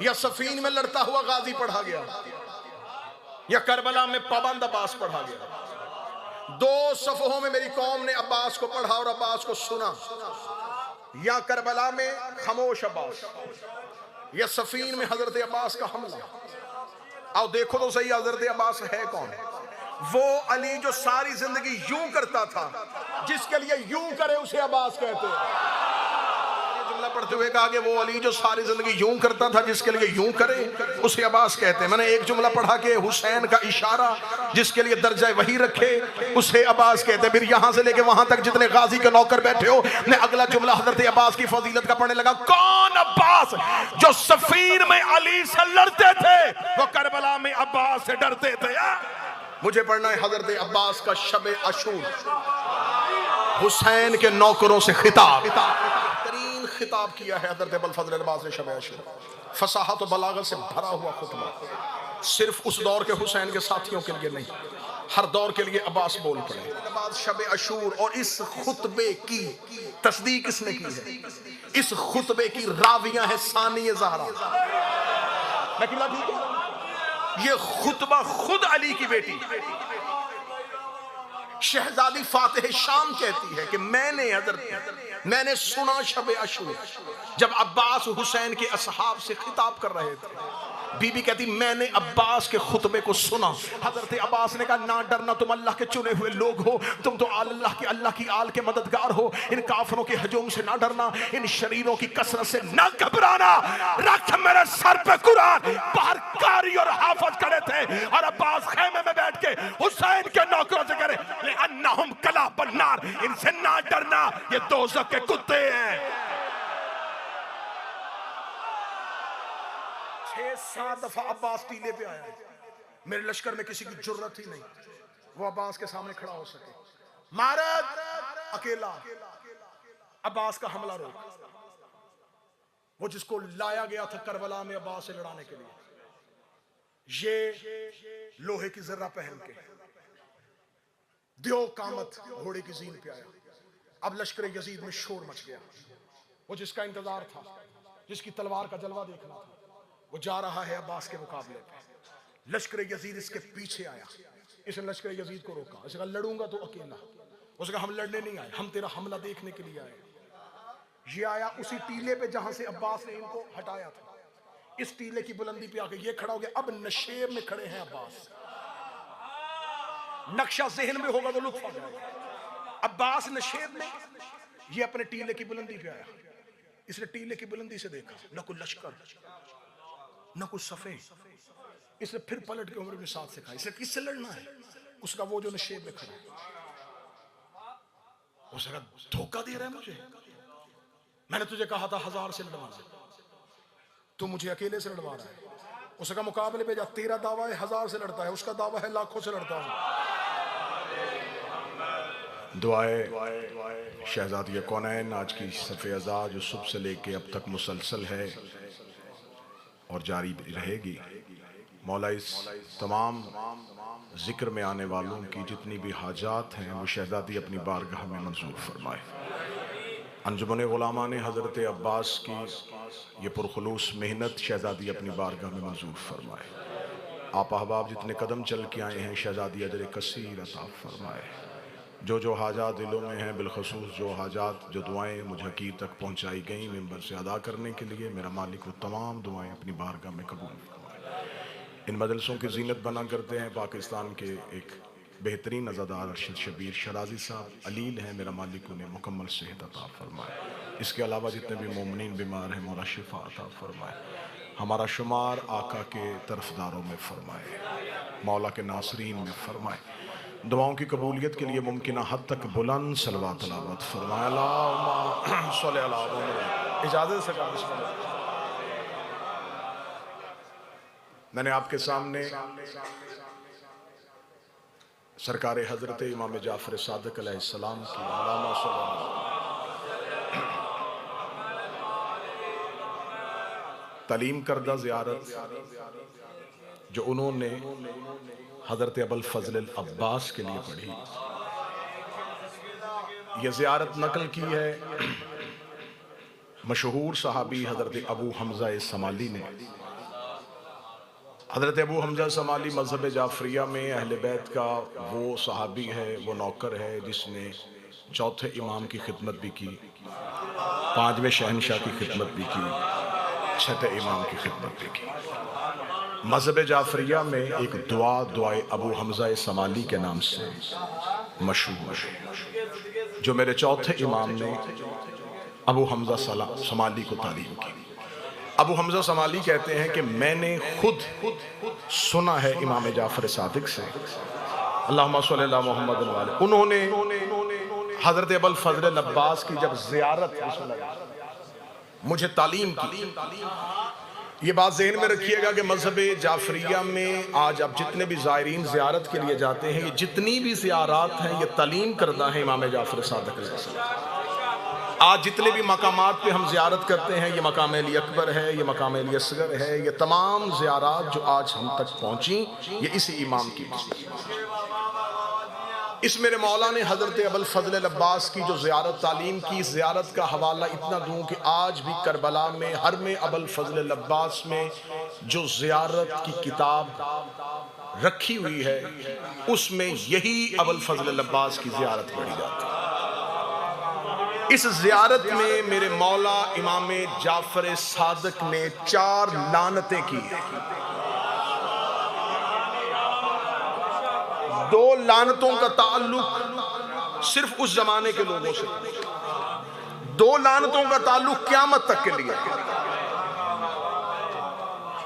या सफीन में लड़ता हुआ गाजी पढ़ा गया, या करबला में पाबंद अब्बास पढ़ा गया। दो सफहों में मेरी कौम ने अब्बास को पढ़ा और अब्बास को सुना, या करबला में खामोश अब्बास, या सफीन में हजरत अब्बास का हमला। आओ देखो तो सही, हजरत अब्बास है कौन? वो अली जो सारी जिंदगी यूं करता था, जिसके लिए यूं करे उसे अब्बास कहते हैं। जुमला पढ़ते हुए कहा कि वो अली जो सारी जिंदगी यूं करता था, जिसके लिए यूं करे उसे अब्बास कहते हैं। मैंने एक जुमला पढ़ा कि हुसैन का इशारा जिसके लिए दर्जा वही रखे उसे अब्बास कहते हैं। फिर यहां से लेके वहां तक जितने गाजी के नौकर बैठे हो, मैं अगला जुमला हजरत अब्बास की फजीलत का पढ़ने लगा। कौन अब्बास जो सफीर में अली से लड़ते थे, वो करबला में अब्बास से डरते थे। मुझे पढ़ना है हजरत अब्बास का शब अशूर, हुसैन के नौकरों से खिताब तरीन खिताब किया है हजरत अबुल फजल अब्बास ने शब अशूर। फसाहत और बलागत से भरा हुआ खुतबा, सिर्फ उस दौर के हुसैन के साथियों के लिए नहीं, हर दौर के लिए अब्बास बोल पड़े। अब्बास शब अशूर, और इस खुतबे की तस्दीक किसने की है? इस खुतबे की रावियां है सानिया ज़हरा। ये खुतबा खुद अली की बेटी शहजादी फातिह शाम कहती है कि मैंने सुना शब अशूर जब अब्बास हुसैन के असहाब से खिताब कर रहे थे। बीबी कहती मैंने अब्बास के खुतबे को सुना। हजरत अब्बास ने कहा ना डरना, तुम अल्लाह के चुने हुए लोग हो, तुम तो अल्लाह की आल के मददगार हो। इन काफरों के हजूम से ना डरना, इन शरीरों की कसरत से ना घबराना। रख मेरे सर पे कुरान। बाहर कारी और हाफिज खड़े थे और अब्बास खेमे में बैठ के हुसैन के नौकरों से करे अन्नहुम कला बन्नार, इनसे ना डरना, ये दोज़ख के कुत्ते हैं। 6-7 दफा अब्बास टीले पे आया। मेरे लश्कर में किसी की जुर्रत ही नहीं वो अब्बास के सामने खड़ा हो सके। मारद अकेला अब्बास का हमला रोक, वो जिसको लाया गया था करबला में अब्बास से लड़ाने के लिए, ये लोहे की जर्रा पहन के दियो कामत घोड़े की जीन पे आया। अब लश्कर यजीद में शोर मच गया। वो जिसका इंतजार था, जिसकी तलवार का जलवा देखना था, वो जा रहा है अब्बास के मुकाबले पे। लश्कर यजीद इसके पीछे आया। इसने लश्कर यजीद को रोका। इसने कहा लड़ूंगा तो अकेला। उसने कहा हम लड़ने नहीं आए, हम तेरा हमला देखने के लिए आए। ये आया उसी टीले पे जहां से अब्बास ने इनको हटाया था। इस टीले की बुलंदी पे आके ये खड़ा हो गया। अब नशेब में खड़े हैं अब्बास। नक्शा जहन में होगा तो लुत्फ आ जाएगा। अब्बास नशेब में, ये अपने टीले की बुलंदी पे आया। इसने टीले की बुलंदी से देखा, न कोई लश्कर न कुछ सफे। इसने फिर पलट के उम्र में साथ से कहा इसे किससे लड़ना है? उसका वो जो नशेब में खड़ा है, उसका धोखा दे रहा है मुझे। मैंने तुझे कहा था 1000 से लड़वाना, तू मुझे अकेले से लड़वा रहा है। उसका मुकाबले पे जा, तेरा दावा है 1000 से लड़ता है, उसका दावा है लाखों से लड़ता हूं। दुआए शहजादी कौनैन आज की सफ़े अज़ा जो सुबह से लेके अब तक मुसलसल है और जारी रहेगी। मौला इस तमाम जिक्र में आने वालों की जितनी भी हाजात हैं वो शहजादी अपनी बारगाह में मंजूर फरमाए। अंजुमन गुलामा ने हज़रत अब्बास की ये पुरखुलूस मेहनत शहजादी अपनी बारगाह में मंजूर फरमाए। आप अहबाब जितने कदम चल के आए हैं शहजादी अजर कसीर अता फरमाए। जो हाजात दिलों में हैं, बिलखसूस जो हाजात जो दुआएं मुझ हकीर तक पहुँचाई गई मिंबर से अदा करने के लिए, मेरा मालिक वो तमाम दुआएं अपनी बारगाह में कबूल फरमाए। इन मदरसों की जीनत बना करते हैं पाकिस्तान के एक बेहतरीन अज़ादार अरशद शबीर शराजी साहब अलील हैं। मेरा मालिक उन्हें मुकम्मल सेहत अता फरमाए। इसके अलावा जितने भी मोमिनीन बीमार हैं मौला शिफा अता फरमाए। हमारा शुमार आका के तरफदारों में फरमाए, मौला के नासरीन में फरमाए। दुआओं की कबूलियत के लिए मुमकिन हद तक बुलंद सलवात तलावत फरमाए। इजाज़त से मैंने आपके सामने सरकार हजरत इमाम जाफर सादिक अलैहिस्सलाम की तालीम करदा ज़ियारत जो उन्होंने हजरत अबुल फजल अब्बास के लिए पढ़ी, यह ज़ियारत नकल की है मशहूर सहाबी हजरत अबू हमजा समाली ने हज़रत अबू हमज़ा समाली मज़हब जाफ़रिया में अहले बैत का वो सहाबी है, वो नौकर है जिसने चौथे इमाम की खिदमत भी की, पांचवें शहनशाह की खिदमत भी की, छठे इमाम की खिदमत भी की। मज़हब जाफ़रिया में एक दुआए अबू हमज़ा समाली के नाम से मशहूर है, जो मेरे चौथे इमाम ने अबू हमज़ा समाली को तालीम की। अबू हमज़ा समाली कहते हैं कि मैंने खुद सुना है इमाम जाफ़र सादिक से, अल्लाहुम्मा सल्ली अला मुहम्मद वाले, उन्होंने हज़रत अबुल फ़ज़ल अब्बास की जब ज़ियारत मुझे तालीम की। ये बात ज़हन में रखिएगा कि मज़हब जाफ़रिया में आज आप जितने भी ज़ायरीन ज़ियारत के लिए जाते हैं, ये जितनी भी ज़ियारत हैं ये तालीम करदा है इमाम जाफ़र सादिक। आज जितने भी मकामात पे हम ज़ियारत करते हैं, ये मकाम अली अकबर है, ये मकाम अली असगर है, ये तमाम ज़ियारत जो आज हम तक पहुँची ये इसी इमाम की। इस मेरे मौला ने हज़रत अबुल फ़ज़ल अब्बास की जो ज़ियारत तालीम की, ज़ियारत का हवाला इतना दूँ कि आज भी करबला में हरम अबुल फ़ज़ल अब्बास में जो ज़ियारत की किताब रखी हुई है उसमें यही अबुल फ़ज़ल अब्बास की ज़ियारत पढ़ी जाती है। इस ज़ियारत में मेरे मौला इमाम जाफ़र सादिक ने 4 लानतें की। 2 लानतों का ताल्लुक सिर्फ उस जमाने के लोगों से, 2 लानतों का ताल्लुक क़यामत तक के लिए।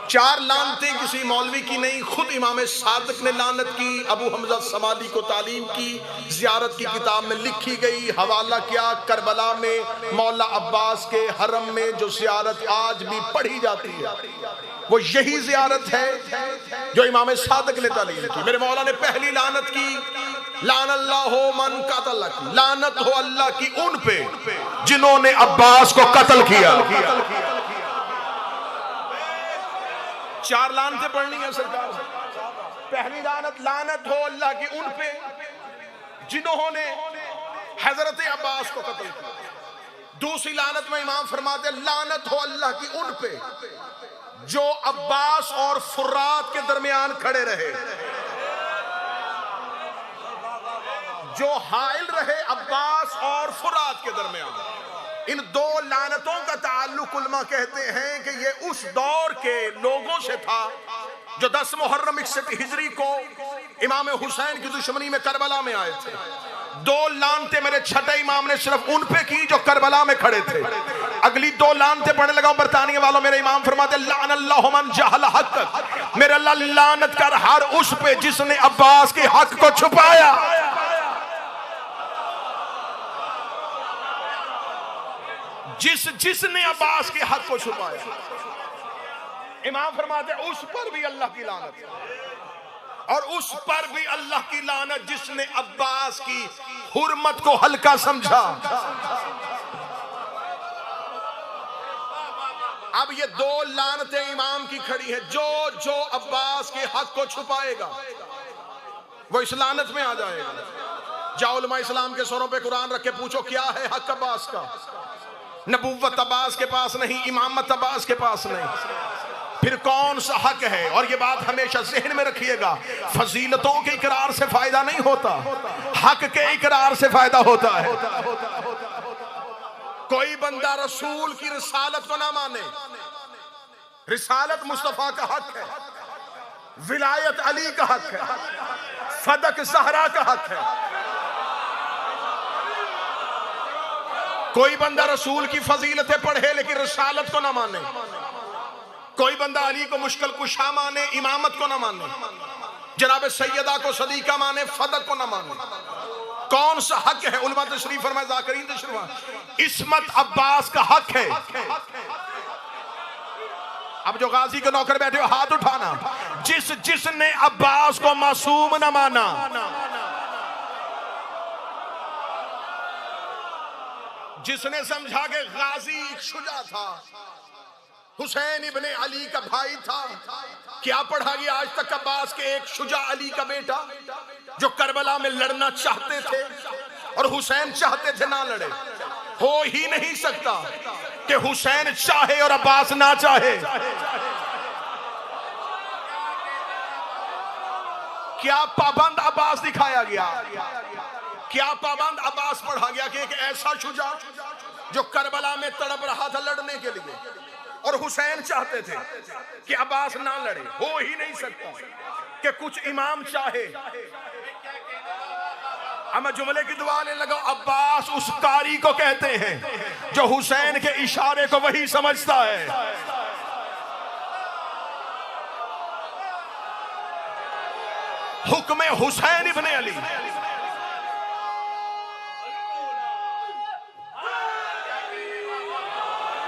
4 लानतें किसी मौलवी की नहीं, खुद इमाम सादिक ने लानत की, अबू हमज़ा समाली को तालीम की, ज़ियारत की किताब में लिखी गई। हवाला क्या, करबला में मौला अब्बास के हरम में जो ज़ियारत आज भी पढ़ी जाती है वो यही ज़ियारत है जो इमाम सादिक ने तालीम की। मेरे मौला ने पहली लानत की, लानल्लाहु मन कतलक, लानत हो अल्लाह की उन पे जिन्होंने अब्बास को कत्ल किया। 4 लानतें पढ़नी है सरकार। पहली लानत, लानत हो अल्लाह की उन पे जिन्होंने हजरत अब्बास को कत्ल किया। दूसरी लानत में इमाम फरमाते लानत हो अल्लाह की उन पे जो अब्बास और फुर्रात के दरमियान खड़े रहे, जो हाइल रहे अब्बास और फुर्रात के दरमियान। इन 2 लानतों का ताल्लुक उलमा कहते हैं कि ये उस दौर के लोगों से था जो 10 मुहर्रम 61 हिजरी को इमाम हुसैन की दुश्मनी में करबला में आए थे। 2 लानतें मेरे छठे इमाम ने सिर्फ उन पे की जो करबला में खड़े थे। अगली 2 लानतें पढ़ने लगा बरतानिया वालों, मेरे इमाम फरमाते लानल्लाहु मन जहल हक, मेरे अल्लाह लानत कर हर उस पे जिसने अब्बास के हक को छुपाया। जिसने अब्बास के हक को छुपाया, इमाम फरमाते उस पर भी अल्लाह की लानत, और उस पर भी अल्लाह की लानत जिसने अब्बास की हुर्मत को हल्का समझा। अब ये 2 लानतें इमाम की खड़ी है। जो अब्बास के हक को छुपाएगा वो इस लानत में आ जाएगा। जाओ उलमा इस्लाम के सरों पे कुरान रख के पूछो क्या है हक अब्बास का। नबुव्वत अब्बास के पास नहीं, इमामत अब्बास के पास नहीं, फिर कौन सा हक है। और ये बात हमेशा ज़हन में रखिएगा, फजीलतों के इकरार से फायदा नहीं होता, हक के इकरार से फायदा होता है। कोई बंदा रसूल की रिसालत को ना माने, रिसालत मुस्तफा का हक है, विलायत अली का हक है, फदक ज़हरा का हक है। कोई बंदा रसूल की फजीलतें पढ़े लेकिन रिसालत को ना माने, कोई बंदा अली को मुश्किल कुशा माने, इमामत को ना माने, जनाब सैयदा को सदीका माने, फदक को ना माने, कौन सा हक है। उलमा तशरीफ फरमाए, ज़ाकिरीन तशरीफ फरमाए, इस्मत अब्बास का हक है। अब जो गाजी के नौकर बैठे हो हाथ उठाना, जिसने अब्बास को मासूम ना माना, जिसने समझा कि गाजी एक शुजा था, हुसैन इब्ने अली का भाई था, क्या पढ़ा गया आज तक अब्बास के एक शुजा अली का बेटा जो करबला में लड़ना चाहते थे और हुसैन चाहते थे ना लड़े। हो ही नहीं सकता कि हुसैन चाहे और अब्बास ना चाहे। क्या पाबंद अब्बास दिखाया गया, क्या पाबंद अब्बास पढ़ा गया कि एक ऐसा शुजा जो करबला में तड़प रहा था लड़ने के लिए, और हुसैन चाहते थे कि अब्बास ना लड़े, हो ही नहीं सकता कि कुछ इमाम चाहे। अब मैं जुमले की दुआ लेने लगा, अब्बास उस कारी को कहते हैं जो हुसैन के इशारे को वही समझता है। हुक्म हुसैन इब्न अली,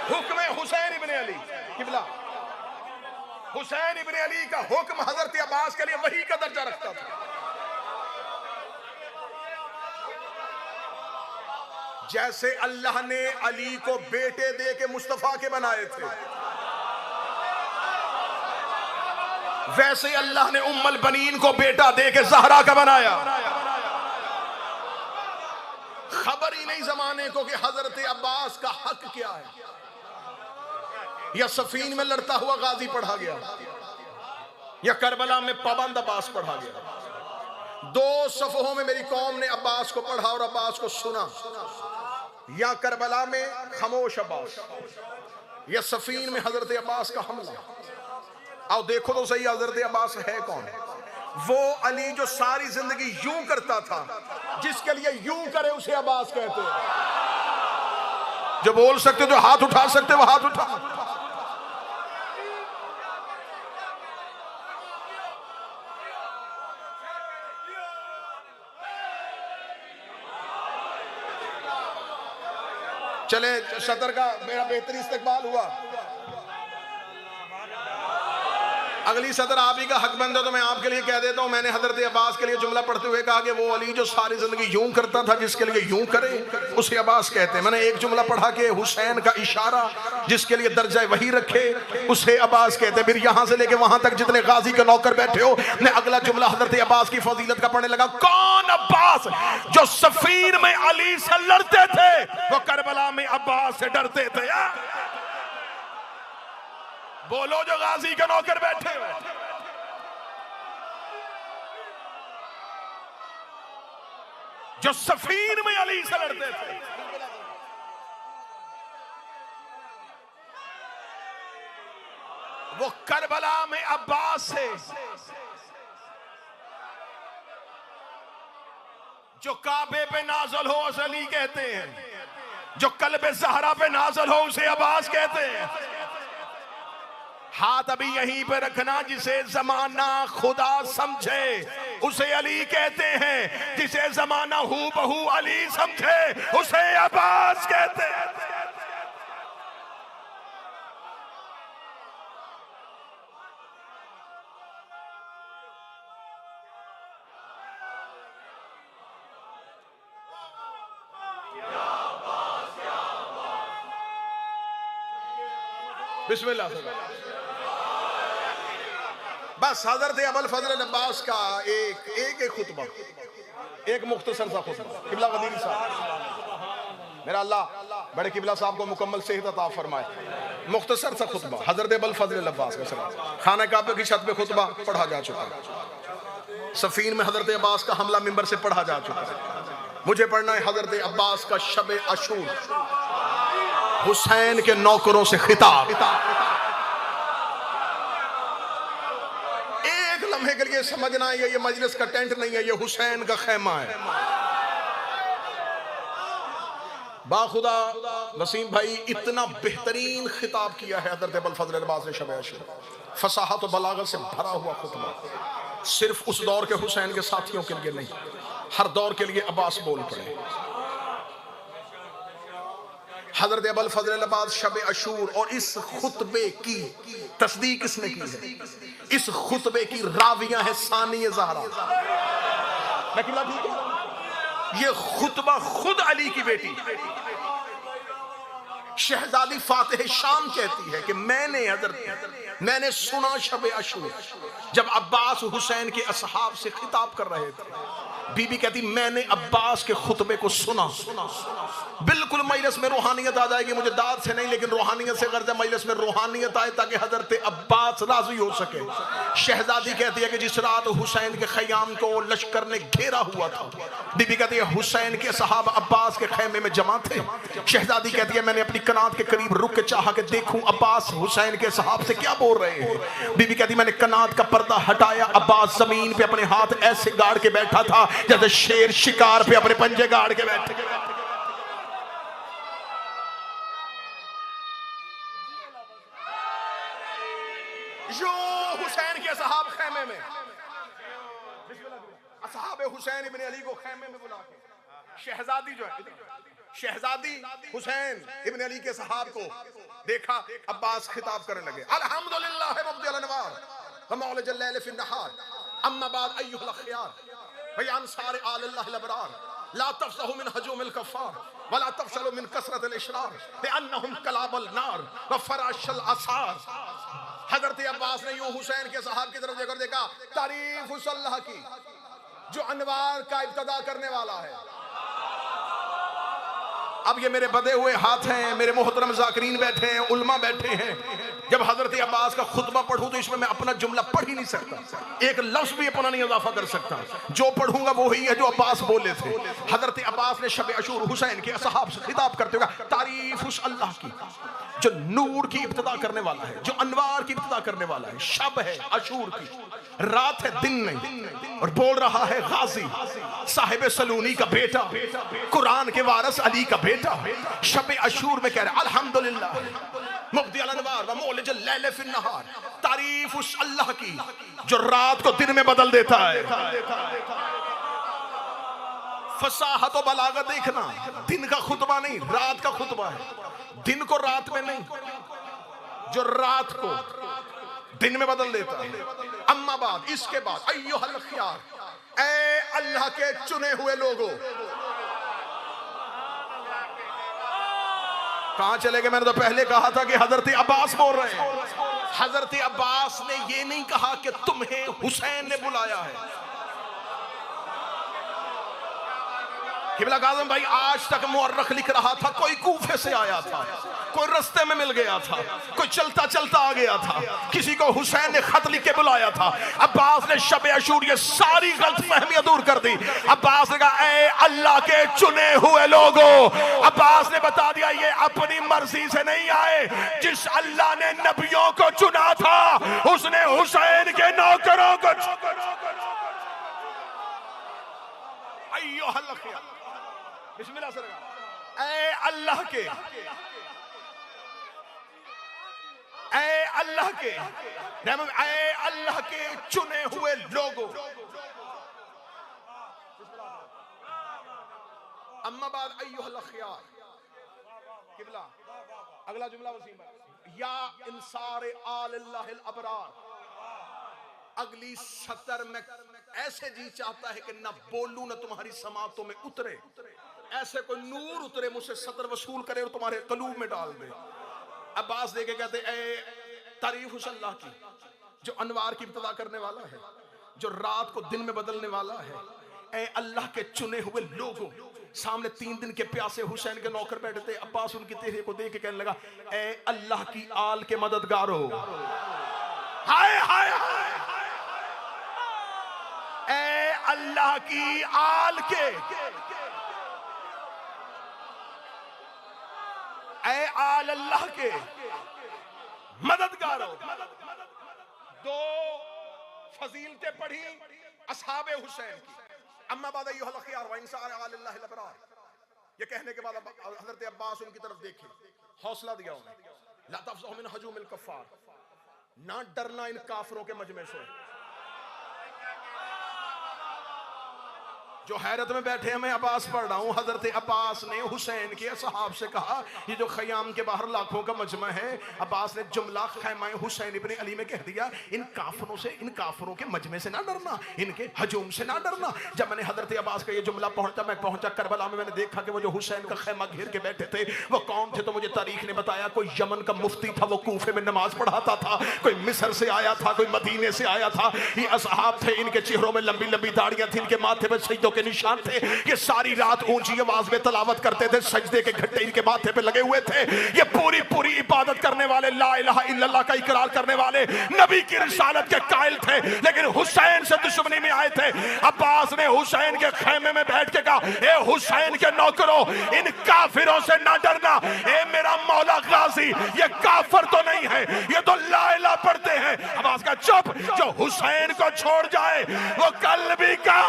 हुक्म हुसैन इब्न अली किबला, हुसैन इब्न अली का हुक्म हजरत अब्बास के लिए वही का दर्जा रखता था। जैसे अल्लाह ने अली को बेटे दे के मुस्तफा के बनाए थे, वैसे अल्लाह ने उम्मुल बनीन को बेटा दे के ज़हरा का बनाया। खबर ही नहीं जमाने को कि हजरत अब्बास का हक क्या है। या सफीन में लड़ता हुआ गाजी पढ़ा गया, या करबला में पाबंद अब्बास पढ़ा गया। दो सफहों में मेरी कौम ने अब्बास को पढ़ा और अब्बास को सुना। या करबला में खामोश अब्बास, या सफीन में हजरत अब्बास का हमला। आओ देखो तो सही हजरत अब्बास है कौन? वो अली जो सारी जिंदगी यूं करता था, जिसके लिए यूं करे उसे अब्बास कहते हैं। जो बोल सकते, जो हाथ उठा सकते वो हाथ उठा। चले सदर का मेरा बेहतरीन इस्तकबाल हुआ। अगली सदर आप ही का हक बंद है तो मैं आपके लिए कह देता हूं। मैंने हजरत अब्बास के लिए जुमला पढ़ते हुए कहा कि वो अली जो सारी जिंदगी यूं करता था, जिसके लिए यूं करे उसे अब्बास कहते हैं। मैंने एक जुमला पढ़ा कि हुसैन का इशारा जिसके लिए दर्जा वही रखे उसे अब्बास कहते हैं। फिर यहां से लेके वहां तक जितने गाजी के नौकर बैठे हो, मैं अगला जुमला हजरत अब्बास की फजीलत का पढ़ने लगा। कौन अब्बास जो सफीर में अली से लड़ते थे, वो करबला में अब्बास से डरते थे। बोलो जो गाजी के नौकर बैठे हो। जो सफीर में अली से लड़ते थे, वो करबला में अब्बास से, जो काबे पे नाजल हो उसे अली कहते हैं, जो कल्बे ज़हरा पे नाजल हो उसे अब्बास कहते हैं। हाथ अभी यहीं पे रखना। जिसे जमाना खुदा समझे उसे अली कहते हैं, जिसे जमाना हू बहू अली समझे उसे अब्बास कहते हैं। बिस्मिल्लाह। बस हजरत अबुल फजल अब्बास का एक खुतबा, एक मुख्तसर सा खुतबा। किबला वजीर साहब, मेरा अल्लाह बड़े किबला साहब को मुकम्मल सेहत अता फरमाए। मुख्तसर सा खुतबा हजरत अबुल फजल अब्बास का। खाना काबे की छत पे खुतबा पढ़ा जा चुका है। सफीन में हजरत अब्बास का हमला मिंबर से पढ़ा जा चुका है। मुझे पढ़ना है हजरत अब्बास का शब अशूर, हुसैन के नौकरों से खिताब। के लिए समझना है ये मजलिस का टेंट नहीं है, ये हुसैन का खेमा है। बाखुदा वसीम भाई इतना बेहतरीन खिताब किया है हजरत अबुल फजल अब्बास ने शब अशूर। फसाहत और बलागत से भरा हुआ खुतबा, सिर्फ उस दौर के हुसैन के साथियों के लिए नहीं, हर दौर के लिए अब्बास बोल पड़े। हजरत अबुल फजल अब्बास शब अशूर, और इस खुतबे की तस्दीक किसने की है? इस खुतबे की रावियां है सानिया ज़हरा। ये खुतबा खुद अली की बेटी शहजादी फातिह शाम कहती है कि मैंने सुना शब अशूर जब अब्बास हुसैन के असहाब से खिताब कर रहे थे। बीबी कहती मैंने अब्बास के खुतबे को सुना। बिल्कुल मजलिस में रूहानियत आ जाएगी। मुझे दाद से नहीं लेकिन रूहानियत से गर्ज मजलिस में रूहानियत आए ताकि हजरत अब्बास अब्बास राजी हो सके। शहजादी कहती है कि जिस रात हुसैन के खयाम को लश्कर ने घेरा हुआ था, बीबी कहती है हुसैन के सहाबा अब्बास के खैमे में जमा थे। शहजादी कहती है मैंने अपनी कनात के करीब रुक के चाहा कि देखूं अब्बास हुसैन के सहाब से क्या बोल रहे हैं। बीबी कहती मैंने कनात का पर्दा हटाया, अब्बास जमीन पे अपने हाथ ऐसे गाड़ के बैठा था जैसे शेर शिकार पे अपने पंजे गाड़ के बैठे। जो हुसैन के सहाब खैमे में, असहाब हुसैन इब्न अली को खैमे में बुला के शहजादी जो है, शहजादी हुसैन इब्न अली के सहाब को देखा, अब्बास खिताब करने लगे अल्हम्दुलिल्लाह मुब्दिल अनवार व मौलिज लैल फिन नहार अम्मा बाद अय्युहल अखयार बयान सारे आलल्लाह लबरार ला तफसहु मिन हजूमिल कफ़ार वला तफशलु मिन कसरतिल इशरार लिअन्नहुम कलाबुल नार व फराशल असार। हजरत अब्बास ने यूं हुसैन के सहाब की तरफ देखकर देखा, तारीफ उस अल्लाह की जो अनवार का इब्तिदा करने वाला है। अब ये मेरे बदे हुए हाथ हैं, मेरे मोहतरम ज़ाकिरीन बैठे हैं, उल्मा बैठे हैं। जब हजरत अब्बास का खुतबा पढ़ूं तो इसमें मैं अपना जुमला पढ़ ही नहीं सकता, एक लफ्ज भी अपना नहीं इजाफा कर सकता। जो पढ़ूंगा वो ही है जो अब्बास बोले थे। हजरत अब्बास ने शब अशूर हुसैन के असहाब से खिताब करते हुए तारीफ उस अल्लाह की जो नूर की इब्तिदा करने वाला है, जो अनवार की इब्तिदा करने वाला है। शब है अशूर की, रात है दिन नहीं। और बोल रहा है गाजी साहिब सलूनी का बेटा, कुरान के वारिस अली का बेटा। शब अशूर में कह रहा है अल्हम्दुलिल्लाह मुब्दिल अनवार व मौलिज लैल फिन नहार, तारीफ उस अल्लाह की जो रात को दिन में बदल देता है। फसाहत और बलागत देखना, दिन का खुतबा नहीं रात का खुतबा है। दिन को रात में नहीं, जो रात को दिन में बदल देता है। अम्मा बाद, इसके बाद अय्युहल खियार, ऐ अल्लाह के चुने हुए लोगों। कहां चले गए? मैंने तो पहले कहा था कि हजरत अब्बास बोल रहे हैं। हजरत अब्बास ने ये नहीं कहा कि तुम्हें हुसैन ने बुलाया है। किबला काज़म भाई आज तक मुअर्रख लिख रहा था, कोई कूफे से आया था, कोई रास्ते में मिल गया था, कोई चलता चलता आ गया था, किसी को हुसैन ने खत लिख के बुलाया था। अब्बास ने शब अशूर ये सारी गलतफहमियां दूर कर दी। अब्बास ने कहा ऐ अल्लाह के चुने हुए लोगों। अब्बास ने बता दिया ये अपनी मर्जी से नहीं आए, जिस अल्लाह ने नबियों को चुना था उसने हुसैन के नौकरों को बिस्मिल्लाह से लगा। ऐ अल्लाह के, ऐ अल्लाह के, ऐ अल्लाह के चुने हुए लोगों। अम्मा बाद अय्युहल खियार, किबला अगला जुमला वसीम है या इंसार आलिल्लाहिल अबरार। अगली सतर में ऐसे जी चाहता है कि ना बोलूं ना तुम्हारी समातों में उतरे, ऐसे कोई नूर उतरे मुझसे सतर वसूल करे और तुम्हारे कलूब में डाल दे। अब्बास देखे कहते ऐ तारीफ उस अल्लाह की जो अनवार की इब्तिदा करने वाला है, जो रात को दिन में बदलने वाला है। ऐ अल्लाह के चुने हुए लोगों। सामने 3 दिन के प्यासे हुसैन के नौकर बैठे थे। अब्बास उनकी चेहरे को देख के कहने लगा ऐ अल्लाह की आल के मददगारो, हाय हाय हाय, ऐ अल्लाह की आल के, ऐ आल अल्लाह के मददगारों। 2 फजीलतें पढ़ी असहाबे हुसैन की। अम्मा बाद अय्युहल खियार व इंसार आलिल्लाहिल अबरार। ये कहने के बाद हजरत अब्बास उनकी तरफ देखे, हौसला दिया उन्हें, ला तफज़हु मिन हजूमिल कफ़ार, ना डरना इन काफिरों के मजमे से जो हैरत में बैठे हैं। मैं अब्बास पढ़ रहा हूँ। हजरत अब्बास ने हुसैन के असहाब से कहा ये जो खयाम के बाहर लाखों का मजमा है, अब्बास ने जुमला खैमा हुसैन इब्न अली में कह दिया इन काफिरों से, इन काफिरों के मजमे से ना डरना, इनके हजूम से ना डरना। जब मैंने हजरत अब्बास का ये जुमला मैं पहुंचा करबला में, मैंने देखा कि वो जो हुसैन का खैमा घेर के बैठे थे वो कौन थे, तो मुझे तारीख ने बताया कोई यमन का मुफ्ती था, वो कूफे में नमाज पढ़ाता था, कोई मिस्र से आया था, कोई मदीने से आया था। ये असहाब थे, इनके चेहरों में लंबी लंबी दाढ़ियां थी, इनके माथे पर सजदों के निशान थे। ये सारी रात ऊंची आवाज में तलावत करते थे, सजदे के घट्टे इनके माथे पे लगे हुए थे। ये पूरी पूरी इबादत करने वाले, ला इलाहा इल्लल्लाह का इकरार करने वाले, नबी की रिसालत के कायल थे, लेकिन हुसैन से दुश्मनी में आए थे। अब्बास ने हुसैन के खेमे में बैठ के कहा, ए हुसैन के नौकरों, इन काफिरों से ना डरना। ए मेरा मौला गाजी, ये काफिर तो नहीं है, ये तो ला इलाहा पढ़ते हैं। अब्बास का चुप, जो हुसैन को छोड़ जाए वो कल भी का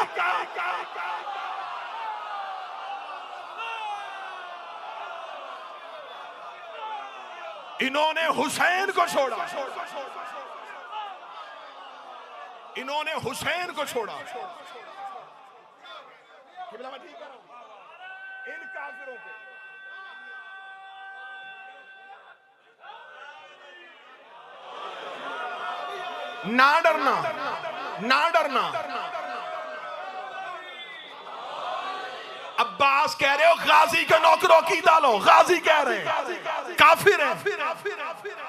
इन्होंने हुसैन को छोड़ा, इन्होंने हुसैन को छोड़ा। इन काफिरों पे ना डरना, ना डरना। अब्बास कह रहे हो गाजी के नौकरों की डालो, गाजी कह रहे हैं काफिर है,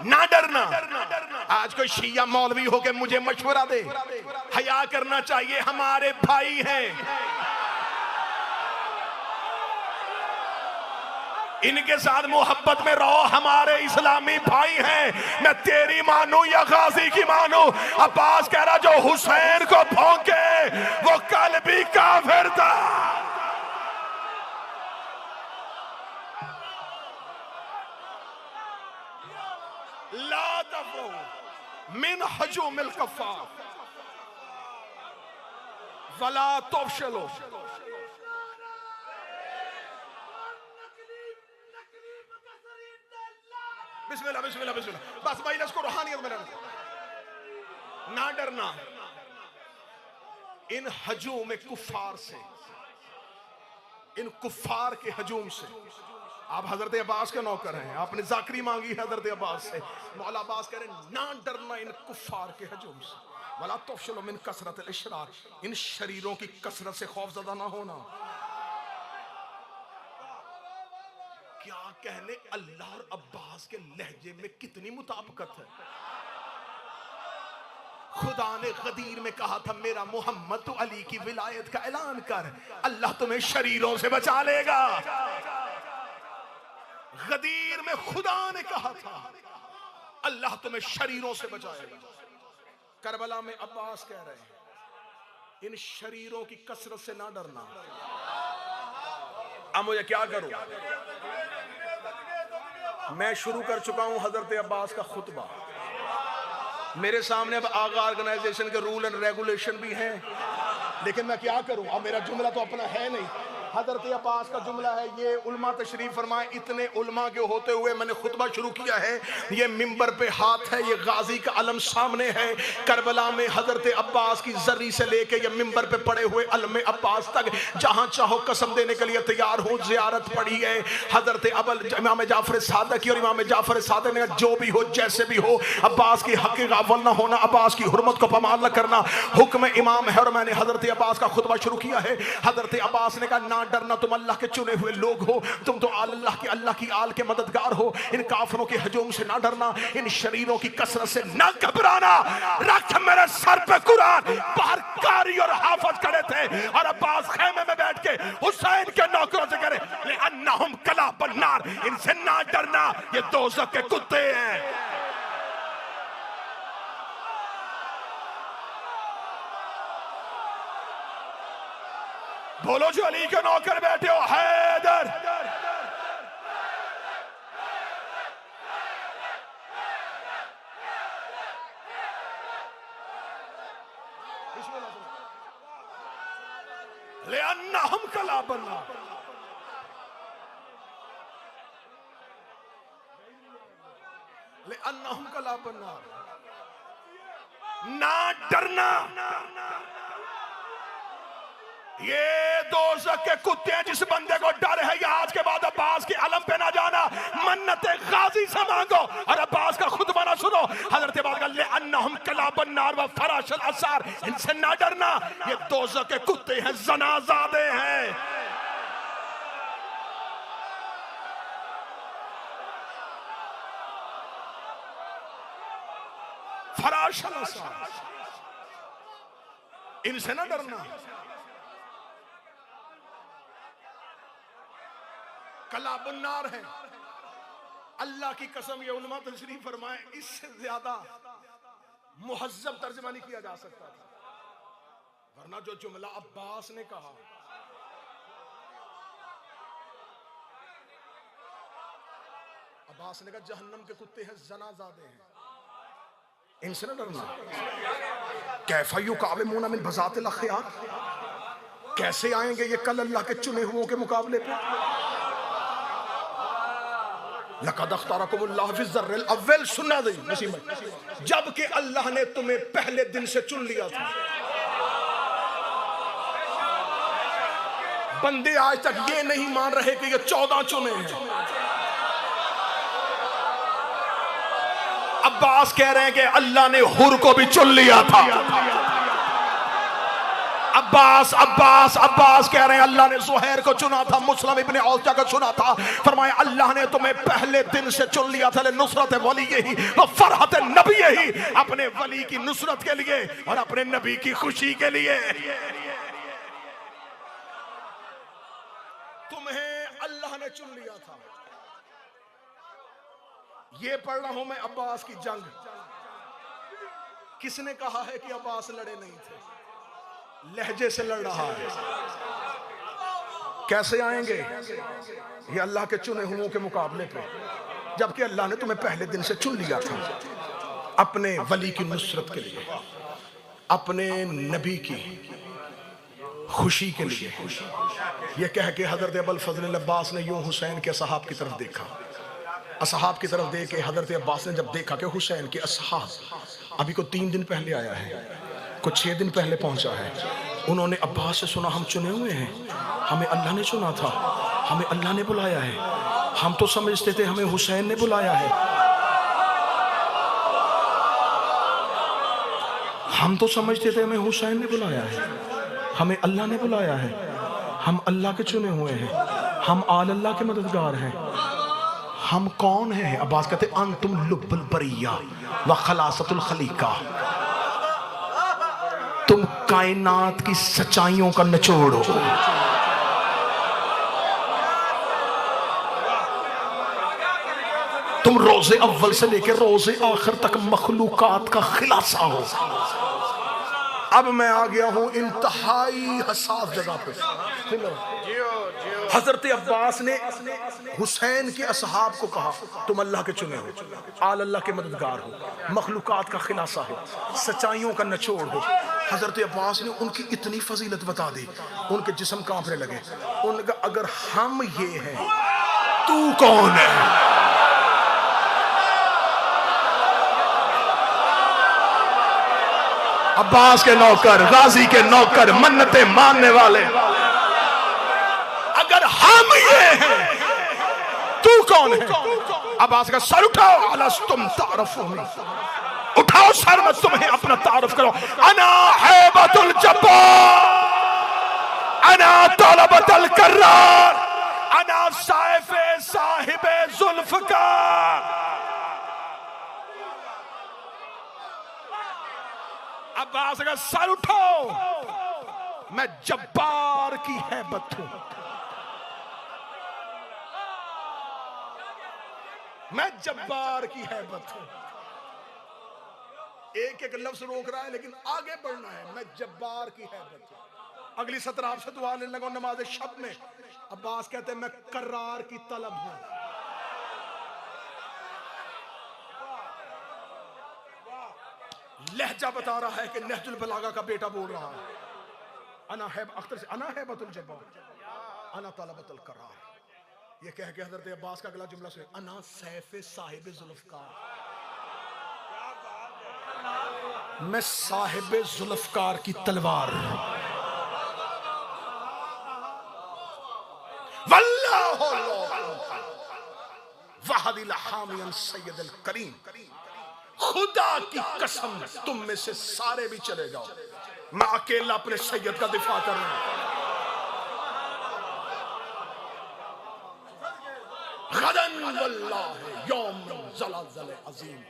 ना डरना। आज कोई शिया मौलवी होके मुझे मशवरा दे, हया करना चाहिए, हमारे भाई हैं, इनके साथ मोहब्बत में रहो, हमारे इस्लामी भाई हैं। मैं तेरी मानू या गाजी की मानू? अब्बास कह रहा, जो हुसैन को भौंके वो कल भी काफिर था। ला तफरो मिन हजूमिल कफ्फार वला तफशलो। बिस्मिल्लाह बिस्मिल्लाह बिस्मिल्लाह। बस भाई इसको रूहानियत में ना डरना इन हजूम कुफार से, इन कुफार के हजूम से। आप हजरत अब्बास के नौकर हैं, आपने जाकरी मांगी हजरत अब्बास से। मौला अब्बास कह रहे ना डरना इन कुफार के हजूम से, वला तफशलो मिन कसरत अल-इशरार, इन शरीरों की कसरत से खौफजदा ना होना। क्या कहने, अल्लाह और अब्बास के लहजे में कितनी मुताबिकत है। खुदा ने गदीर में कहा था, मेरा मोहम्मद तो अली की विलायत का ऐलान कर, अल्लाह तुम्हें शरीरों से बचा लेगा। गदीर में खुदा ने कहा था, अल्लाह तुम्हें शरीरों से बचाएगा। करबला में अब्बास कह रहे हैं, इन शरीरों की कसरत से ना डरना। अब मुझे क्या करूं? मैं शुरू कर चुका हूं हजरत अब्बास का खुतबा। मेरे सामने अब आगा ऑर्गेनाइजेशन के रूल एंड रेगुलेशन भी हैं, लेकिन मैं क्या करूं? अब मेरा जुमला तो अपना है नहीं। हजरत अब्बास का जुमला है, ये उल्मा तशरीफ फरमाए, इतने उल्मा के होते हुए मैंने खुतबा शुरू किया है। ये मिंबर पे हाथ है, ये गाजी का अलम सामने है। करबला में हजरत अब्बास की जर्री से लेके ये मिंबर पे पड़े हुए अलम अब्बास तक जहां चाहो कसम देने के लिए तैयार हूं। जियारत पड़ी है हजरत इमाम जाफर सादिक की, और इमाम जाफर सादिक ने जो भी हो जैसे भी हो, अब्बास की हक गाफल ना होना, अब्बास की हुर्मत को पमाल न करना, हुक्म इमाम है। और मैंने हजरत अब्बास का खुतबा शुरू किया है। हजरत अब्बास ने कहा, ना डरना, तुम अल्लाह के चुने हुए लोग हो, तुम तो अल्लाह की आल के मददगार हो। इन काफिरों के हजूम से ना डरना, इन शरीरों की कसरत से ना घबराना। रख मेरे सर पे कुरान। बाहर कारी और हाफिज खड़े थे, और अब्बास खेमे में बैठ के हुसैन के नौकरों से करे, अन्नहुम कला बन्नार, इनसे ना डरना, ये दोज़ख के कुत्ते हैं। बोलो जो अली के नौकर बैठे हो, हैदर। ले अन्ना हम कला बनना, ले अन्ना हम कला बनना, ना डरना। ये दोज़ख के कुत्ते हैं। जिस बंदे को डर है, या आज के बाद अब्बास के अलम पे ना जाना, मन्नत गाजी से मांगो और अब्बास का खुतबा ना सुनो। हजरत अब्बास का ले अन्नहुम कला बन्नार व फराशल असार, इनसे ना डरना, ये दोज़ख के कुत्ते हैं, जनाज़ादे हैं। फराशल असार, इनसे ना डरना। कलाबुन्नार है। अल्लाह की कसम, ये उलमा तशरीफ फरमाए, इससे ज्यादा मुहज्जब तर्जुमा नहीं किया जा सकता था। वरना जो जुमला अब्बास ने कहा, अब्बास ने कहा जहन्नम के कुत्ते हैं, जनाजादे हैं, इनसे न डरना। कैफा युकाविमूना मिन बज़ातिल अख़यार, कैसे आएंगे ये कल अल्लाह के चुने हुओं के मुकाबले पे। लक़द अख़्तारकुमुल्लाहु फ़ी ज़र्रिल अव्वल, सुना दे नसीब, जबकि अल्लाह ने तुम्हें पहले दिन से चुन लिया था। बंदे आज तक ये नहीं मान रहे कि ये 14 चुने हैं। अब्बास कह रहे हैं कि अल्लाह ने हुर को भी चुन लिया था। अब्बास अब्बास अब्बास कह रहे हैं अल्लाह ने ज़ुहैर को चुना था, मुस्लिम इब्ने औसा को चुना था। फरमाया अल्लाह ने तुम्हें पहले दिन से चुन लिया था, नुसरत वली ही व फरहत नबी ही, अपने वली की नुसरत के लिए और अपने नबी की खुशी के लिए। तुम्हें अल्लाह ने चुन लिया था। ये पढ़ रहा हूं मैं अब्बास की जंग। किसने कहा है कि अब्बास लड़े नहीं थे? लहजे से लड़ रहा है। कैसे आएंगे ये अल्लाह के चुने हुओं के मुकाबले पे, जबकि अल्लाह ने तुम्हें पहले दिन से चुन लिया था अपने वली की नुसरत के लिए, अपने नबी की खुशी के लिए। ये कह के हजरत अबुल फजल अब्बास ने यूं हुसैन के असहाब की तरफ देखा। असहाब की तरफ देख के हजरत अब्बास ने जब देखा कि हुसैन के असहाब अभी को 3 दिन पहले आया है, कुछ 6 दिन पहले पहुंचा है, उन्होंने अब्बास से सुना हम चुने हुए हैं, हमें अल्लाह ने चुना था, हमें अल्लाह ने बुलाया है। हम तो समझते थे हमें हुसैन ने बुलाया है, हम तो समझते थे हमें हुसैन ने बुलाया है, हमें अल्लाह ने बुलाया है। हम अल्लाह के चुने हुए हैं, हम आल अल्लाह के मददगार हैं। हम कौन हैं? अब्बास कहते अंतुम लुब्बुल बरिया व खलासतुल खलीका, तुम कायनात की सच्चाइयों का निचोड़ हो। तुम रोजे अव्वल से लेकर रोजे आखिर तक मखलूकात का खिलासा हो। अब मैं आ गया हूं इंतहाई हसास जगह पे। हजरत अब्बास ने हुसैन के असहाब को कहा तुम अल्लाह के चुने हो, आल अल्लाह के मददगार हो, मखलूकात का खिलासा हो, सच्चाइयों का निचोड़ हो। हजरत अब्बास ने उनकी इतनी फजीलत बता दी, उनके जिस्म कांपने लगे। उनका अगर हम ये हैं, तू कौन है? अब्बास के नौकर, गाजी के नौकर, मन्नतें मानने वाले, अगर हम ये हैं, तू कौन है? अब्बास का सर उठाओ, अलस्तुम तारफूनी, उठाओ सर, मैं तुम्हें अपना तारुफ करो। अना हैबतुल जब्बार, अना तलबतुल कर्रार, अना साइफे साहिबे जुल्फकार। अब्बास का सर उठाओ, मैं जब्बार की हैबत हूं, मैं जब्बार की हैबत हूं। एक एक लफ्ज रोक रहा है लेकिन आगे बढ़ना है। मैं जब्बार की हैबत हूं। अगली सत्र आपसे दुआ लेने लगा नमाज शब में। अब्बास कहते हैं मैं करार की तलब हूं। लहजा बता रहा है कि नहजुल बलागा का बेटा बोल रहा है। अना है अख्तर से, अना हैबतुल जब्बार, अना तलबतुल करार। ये कह के हजरत अब्बास का अगला जुमला सुने, अना सैफे साहिब जुल्फकार, मैं साहिब जुल्फकार की तलवार। वल्लाहु वहदिल हामियन सैयदुल करीम, खुदा की कसम तुम में से सारे भी चले जाओ, मैं अकेला अपने सैयद का दिफा कर रहा हूं। गदन वल्लाह यौम ज़लाज़ल अज़ीम,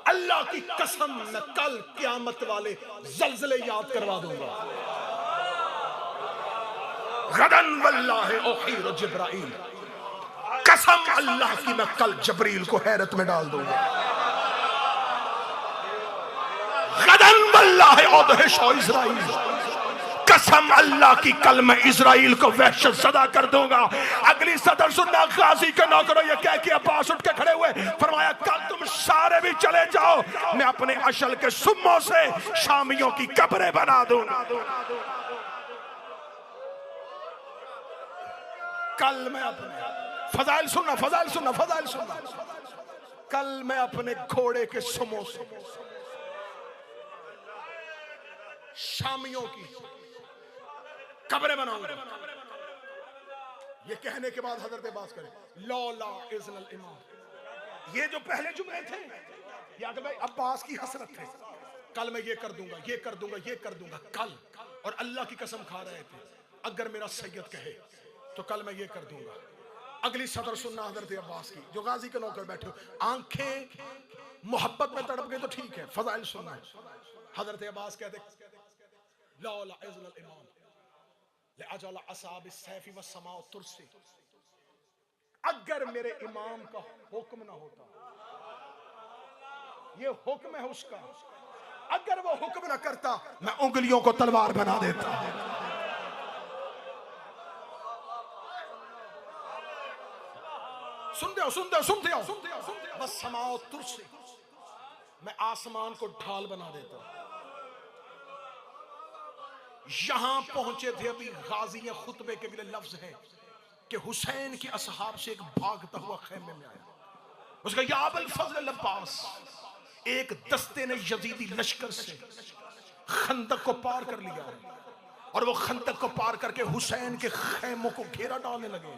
अल्लाह की कसम मैं कल क़यामत वाले ज़लज़ले याद करवा दूंगा। गदन वल्लाहि उहीर जिब्राइल, कसम अल्लाह की मैं कल जबरील को हैरत में डाल दूंगा। गदन वल्लाहि उदहिश इस्राइल, कसम अल्लाह की कल मैं इजराइल को वहशत सदा कर दूंगा। अगली सदर सुनना, गाजी के नौकरों ये कह के अब्बास उठ के खड़े हुए, फरमाया कल तुम सारे भी चले जाओ, मैं अपने अशल के सुम्मों से शामियों की कब्रें बना दूंगा। कल मैं अपने फजाइल सुनना, फजाइल सुनना, फजाइल सुनना, कल मैं अपने घोड़े के सुम्मों से शामियों की कब्रें बनाऊंगा। ये कहने के बाद हजरत अब्बास करे लौला इज़्नल इमाम, ये जो पहले जुमले थे या कि भाई अब्बास की हसरत थे, कल मैं ये कर दूंगा, ये कर दूंगा, ये कर दूंगा कल, और अल्लाह की कसम खा रहे थे अगर मेरा सैयद कहे तो कल मैं ये कर दूंगा। अगली सदर सुनना हजरत अब्बास की, जो गाजी के नौकर बैठे हो, आंखें मोहब्बत में तड़प गई तो ठीक है, फजाइल सुनना है। हजरत अब्बास कहते लौला इज़्नल इमाम लअजल असाब सैफी व समाउ तुरसी, अगर मेरे इमाम का हुक्म ना होता, ये हुक्म है उसका, अगर वो हुक्म ना करता मैं उंगलियों को तलवार बना देता। सुनते हो, सुनते हो, सुनते हो, सुनते हो, सुनते हो, बस समाओ तुरसी, मैं आसमान को ढाल बना देता। यहां पहुंचे थे अभी गाजी खुतबे के लिए लफ्ज है कि हुसैन के असहाब से एक भागता हुआ खैमे में आया, उसका या अबुल फजल अब्बास, एक दस्ते ने यजीदी लश्कर से खंदक को पार कर लिया और वो खंदक को पार करके हुसैन के खैमों को घेरा डालने लगे।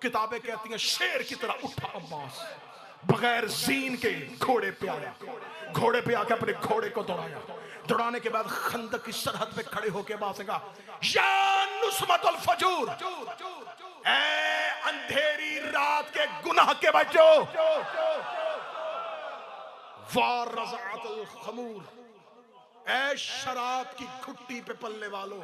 किताबें कहती हैं शेर की तरह उठा अब्बास, बगैर जीन के घोड़े पे आया, घोड़े पे आके अपने घोड़े को दौड़ाया, दौड़ाने के बाद खंदक की सरहद पे खड़े होके अब्बास ने कहा या नुस्मतुल फजूर, ऐ अंधेरी रात के गुनाह के बच्चों, वार रज़ाअतुल खमूर, ऐ शराब की घुट्टी पे पलने वालों।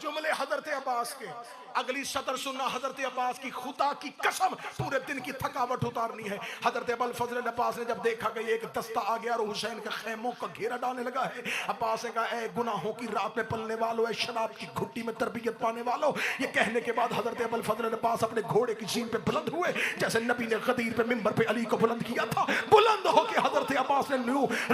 जुमले हजरत अब्बास के। अगली सतर सुनना हजरत अब्बास की, खुदा की कसम पूरे दिन की थकावट उतारनी है। हजरत अबुल फजल अब्बास ने जब देखा कि एक दस्ता आ गया और हुसैन के खैमों का घेरा डालने लगा है, अब्बास ने कहा ऐ गुनाहों की रात में पलने वालों, ऐ शराब की घुट्टी में तरबियत पाने वालों। ये कहने के बाद हजरत अबुल फजल अब्बास अपने घोड़े की सीन पे बुलंद हुए, जैसे नबी ने गदीर पे मिंबर पे अली को बुलंद किया था। बुलंद होके हजरत अब्बास ने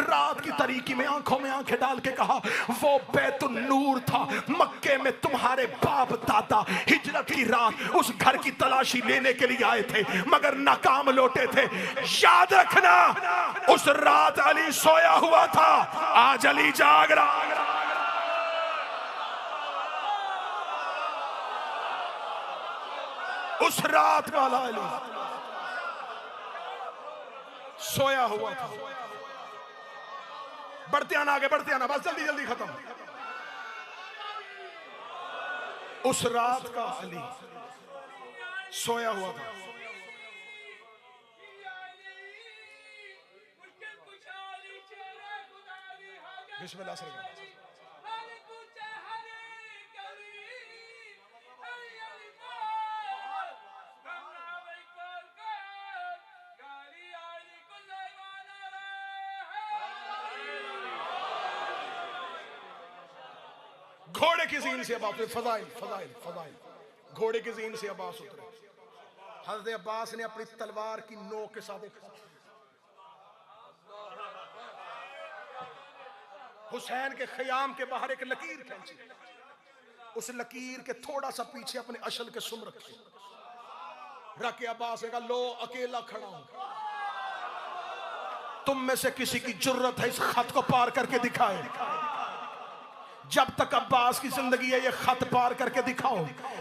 रात की तारीकी में आंखों में आंखें डाल के कहा वो बैतुन नूर था, मक्के में तुम्हारे बाप दादा हिजरत की रात उस घर की तलाशी लेने के लिए आए थे मगर नाकाम लौटे थे। याद रखना उस रात अली सोया हुआ था, आज अली जाग रहा। उस रात वाला अली सोया हुआ था। बढ़ते आना, आगे बढ़ते आना, बस जल्दी जल्दी खत्म। उस रात का अली सोया हुआ था। बिस्मिल्लाह से घोड़े की जीन से अब्बास उतरे। फजाइल फजाइल फजाइल घोड़े की जीन से अब्बास उतरे। हज़रत अब्बास ने अपनी तलवार की नोक के साथ हुसैन के ख़याम के बाहर एक लकीर खींची, उस लकीर के थोड़ा सा पीछे अपने अशल के सुम रखे, रख के अब्बास ने कहा लो अकेला खड़ा हूं, तुम में से किसी की जुर्रत है इस खत को पार करके दिखाए। जब तक अब्बास की जिंदगी है ये खत पार करके दिखाओ।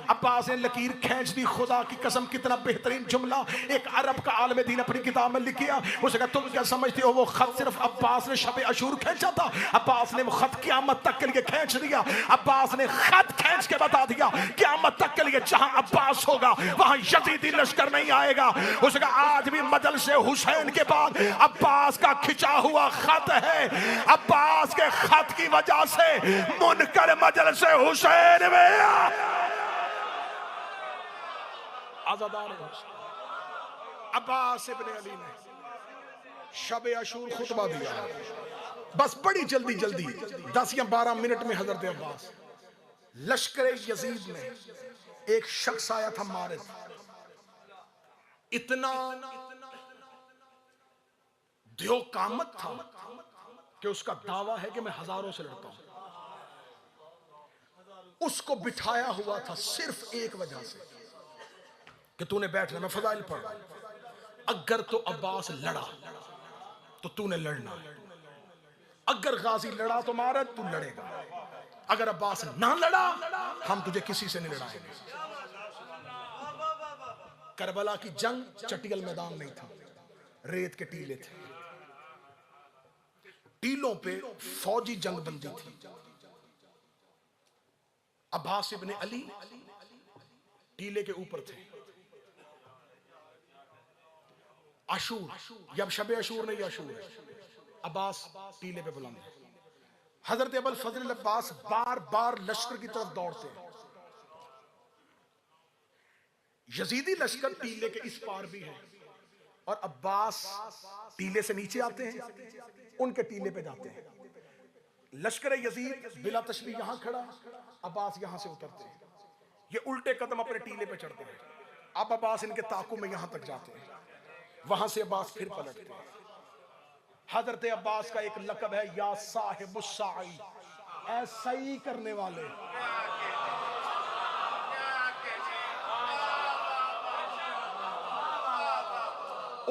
अब्बास ने लकीर खींच दी। खुदा की कसम कितना बेहतरीन जुमला एक अरब का आलम दीन अपनी किताब में लिख किया। उसने कहा तुम क्या समझते हो वो खत सिर्फ अब्बास ने शब अशूर खींचा था? अब्बास ने वो खत क़यामत तक के लिए खींच दिया। अब्बास ने खत खींच के बता दिया क़यामत तक के लिए जहां अब्बास होगा वहां यजीदी लश्कर नहीं आएगा। उसने कहा आज भी मदल से हुसैन के बाद अब्बास का खिंचा हुआ खत है। अब्बास के खत की वजह से मुनकर मजलिस हुसैन में आज़ादार हुसैन। अब्बास इब्ने अली ने शब अशूर खुतबा दिया। बस बड़ी जल्दी जल्दी 10 या 12 मिनट में हजरत अब्बास, लश्कर यजीद में एक शख्स आया था मारिद, इतना ध्यो कामत था कि उसका दावा है कि मैं हजारों से लड़ता हूं। उसको बिठाया हुआ था सिर्फ एक वजह से कि तूने बैठना, मैं फजाइल पढ़ रहा हूं। अगर तो अब्बास लड़ा तो तूने लड़ना है, अगर गाजी लड़ा तो मारा तू लड़ेगा, अगर अब्बास ना लड़ा हम तुझे किसी से नहीं लड़ाएंगे। करबला की जंग चटियल मैदान नहीं था, रेत के टीले थे, टीलों पे फौजी जंग बंदी थी। अब्बास इब्ने अली टीले के ऊपर थे। अशूर, जब शबे अशूर नहीं अशूर है, अब्बास टीले पे बुलंद है। हजरत अबुल फजल अब्बास बार बार लश्कर की तरफ दौड़ते हैं। यजीदी लश्कर टीले के इस पार भी है और अब्बास टीले से नीचे आते हैं, उनके टीले पे जाते हैं। लश्कर यजीद बिला तशबीह यहां खड़ा, अब्बास यहां से उतरते हैं, ये उल्टे कदम अपने टीले पे चढ़ते हैं। अब अब्बास इनके ताकू में यहां तक जाते हैं, वहां से अब्बास फिर पलटते हैं। हजरत अब्बास का एक लकब है या साहिबुस्साई, ऐसा ही करने वाले।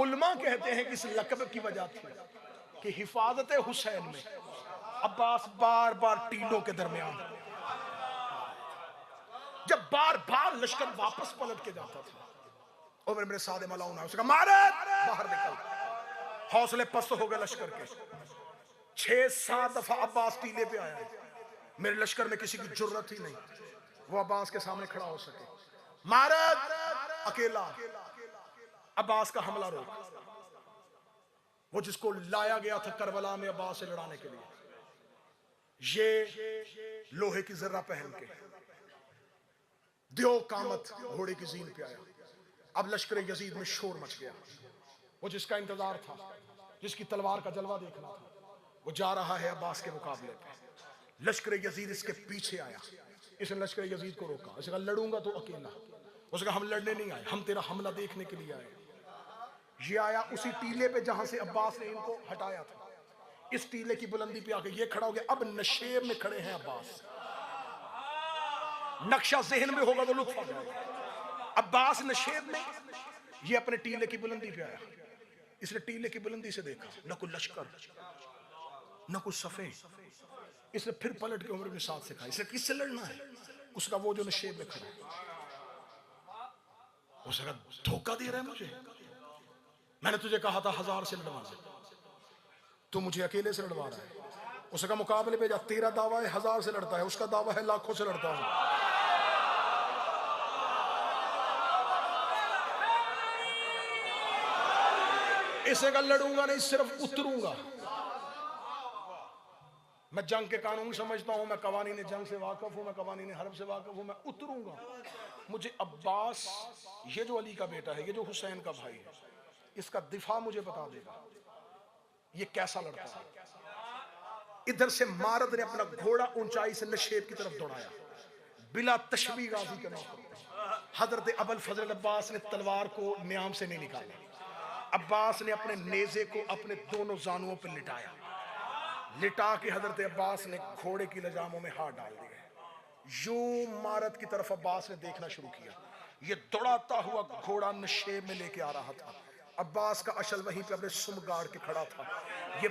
उलमा कहते हैं कि इस लकब की वजह थी कि हिफाजत हुसैन में अब्बास बार बार टीलों के दरमियान, जब बार बार लश्कर वापस पलट के जाता था, और मेरे सादे मलाउन है, उसका मारे बाहर निकल, हौसले पस्त हो गए लश्कर के। 6-7 दफा अब्बास टीले पे आया है, मेरे लश्कर में किसी की जुर्रत ही नहीं वो अब्बास के सामने खड़ा हो सके। मारद अकेला, अब्बास का हमला रोक, वो जिसको लाया गया था करबला में अब्बास से लड़ाने के लिए, ये लोहे की जर्रा पहन के दियो कामत घोड़े की जीन पे आया। अब लश्कर यजीद में शोर मच गया। वो जिसका इंतजार था, जिसकी तलवार का जलवा देखना था, वो जा रहा है अब्बास के मुकाबले पे। लश्कर यजीद इसके पीछे आया, इसने लश्कर यजीद को रोका। उसने कहा लड़ूंगा तो अकेला। उसने कहा हम लड़ने नहीं आए, हम तेरा हमला देखने के लिए आए। ये आया उसी टीले पे जहां से अब्बास ने इनको हटाया था, इस टीले की बुलंदी पे आके ये खड़ा हो गया। अब नशेब में खड़े हैं अब्बास, नक्शा जहन में होगा तो लुत्फ आ जाएगा। अब्बास नशेब में, ये अपने टीले की बुलंदी पे आया। इसने टीले की बुलंदी से देखा, न कोई लश्कर न कुछ सफे। इसने फिर पलट के उम्र के साथ से कहा इसे किससे लड़ना है? उसका वो जो नशेब में खड़ा है, उसने कहा धोखा दे रहा है मुझे, मैंने तुझे कहा था 1000 से लड़वाना, तू मुझे अकेले से लड़वा रहा है। उसने कहा मुकाबले पे जा, तेरा दावा है 1000 से लड़ता है, उसका दावा है लाखों से लड़ता हूं। इसे का लड़ूंगा नहीं, सिर्फ उतरूंगा। मैं जंग के कानून समझता हूं, मैं कवानीन जंग से वाकिफ हूं, मैं कवानीन हर्ब से वाकिफ हूं, मैं उतरूंगा। मुझे अब्बास, ये जो अली का बेटा है, ये जो हुसैन का भाई है, इसका दिफा मुझे बता देगा ये कैसा लड़ता है। इधर से मारद ने अपना घोड़ा ऊंचाई से नशेब की तरफ दौड़ाया, बिला तशबी गाजी के मौके। हजरत अबुल फजल अब्बास ने तलवार को न्याम से नहीं निकाला, अब्बास ने अपने नेज़े को अपने दोनों जानुओं पर लिटाया। लिटा के हजरत अब्बास ने घोड़े की लजामों में हाथ डाल दिए। यूं मारद की तरफ अब्बास ने देखना शुरू किया। ये दौड़ाता हुआ घोड़ा नशेब में लेके आ रहा था। अब्बास का अशल वहीं पे अपने सुम गाड़ के खड़ा था। ये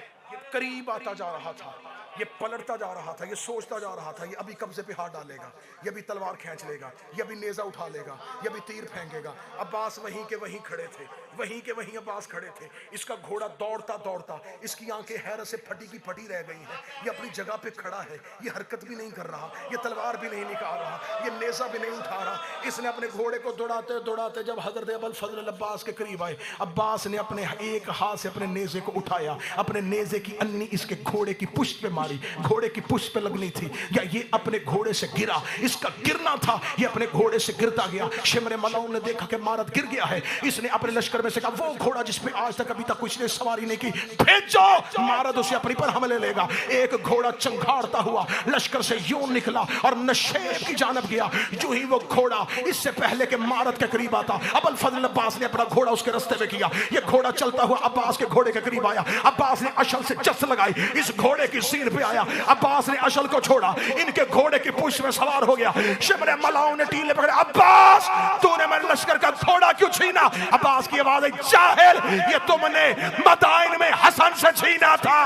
करीब आता जा रहा था, ये पलटता जा रहा था, ये सोचता जा रहा था ये अभी कब्जे पे हाथ डालेगा, ये भी तलवार खींच लेगा, ये भी नेजा उठा लेगा, ये भी तीर फेंकेगा। अब्बास वहीं के वहीं खड़े थे। वहीं के वहीं अब्बास खड़े थे। इसका घोड़ा दौड़ता दौड़ता, इसकी आंखें हैरत से फटी की फटी रह गई हैं। ये अपनी जगह पे खड़ा है, ये हरकत भी नहीं कर रहा, ये तलवार भी नहीं निकाल रहा, ये नेज़ा भी नहीं उठा रहा। इसने अपने घोड़े को दौड़ाते दौड़ाते जब हजरत अबुल फजल अब्बास के करीब आए, अब्बास ने अपने एक हाथ से अपने नेज़े को उठाया, अपने नेज़े की अन्नी इसके घोड़े की पुष्ट पे मारी। घोड़े की पुष्ट पे लगनी थी या ये अपने घोड़े से गिरा, इसका गिरना था, ये अपने घोड़े से गिरता गया। शिमर मलाउन ने देखा कि मारद गिर गया है। इसने अपने लश्कर में से कहा, वो घोड़ा जिस पे आज तक अभी तक कुछ ने सवारी नहीं की, भेजो, मारद उसे अपनी पर हमले लेगा। एक घोड़ा चंगाड़ता हुआ लश्कर से यूं निकला और नशेब की जानब गया। जो ही वो घोड़ा इससे पहले के मारद के करीब आता, अबुल फजल अब्बास ने अपना घोड़ा उसके रास्ते में किया। ये घोड़ा चलता हुआ अब्बास के घोड़े के करीब आया। अब्बास ने अशल से जस लगाई, इस घोड़े की सीन पे आया। अब्बास ने अशल को छोड़ा, इनके घोड़े की पुष्ट में सवार हो गया। शिमर मलाउन ने टीले पकड़े, अब्बास तूने मेरे लश्कर का घोड़ा क्यों छीना? अब्बास की आवाज है, जाहिल, ये तुमने मदाइन में हसन से छीना था।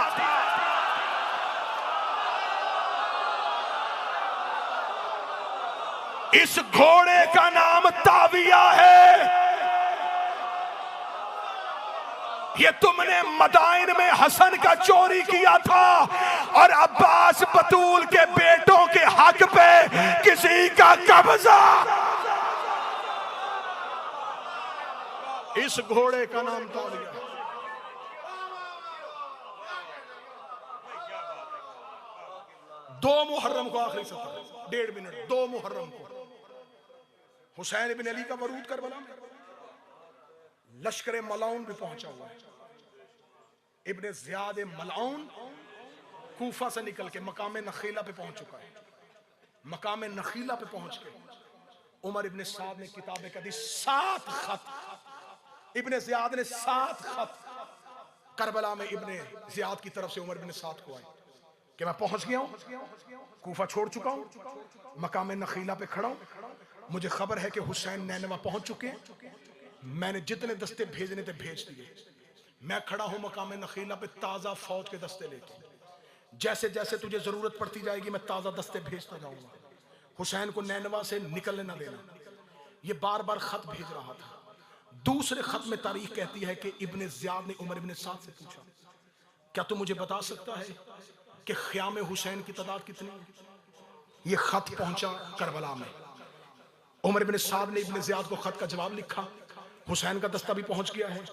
इस घोड़े का नाम ताविया है। ये तुमने मदाइन में हसन का चोरी किया था और अब्बास बतूल के बेटों के हक पे किसी का कब्जा। इस घोड़े का नाम ताविया। दो मुहर्रम को, आखिरी सत्र 1.5 मिनट, 2 मुहर्रम को हुसैन इब्न अली का वरूद करबला में लश्कर मलाउन भी पहुंचा हुआ है। इब्न ज़ियाद मलाउन कूफा से निकल के मकाम नखीला पे पहुंच चुका है। मकाम नखीला पे पहुंच के उमर इब्न साद ने किताब कदी 7 खत, इब्न ज़ियाद ने 7 खत करबला में इब्न ज़ियाद की तरफ से उमर इब्न साद को आए कि मैं पहुंच गया हूं, कूफा छोड़ चुका हूं, मकाम नखीला पे खड़ा हूं, मुझे खबर है कि हुसैन नैनवा पहुंच चुके हैं। मैंने जितने दस्ते भेजने थे भेज दिए। मैं खड़ा हूं मकाम नखीला पे ताजा फौज के दस्ते लेके। जैसे जैसे तुझे जरूरत पड़ती जाएगी मैं ताजा दस्ते भेजता जाऊंगा। हुसैन को नैनवा से निकलने ना देना। ये बार बार खत भेज रहा था। दूसरे खत में तारीख कहती है कि इब्न ज़ियाद ने उमर इब्न साद से पूछा, क्या तू मुझे बता सकता है कि ख़याम हुसैन की तादाद कितनी है? ये खत पहुंचा करबला में। उमर इब्न साद ने इब्न ज़ियाद को खत का जवाब लिखा। हुसैन का दस्ता भी पहुंच गया है,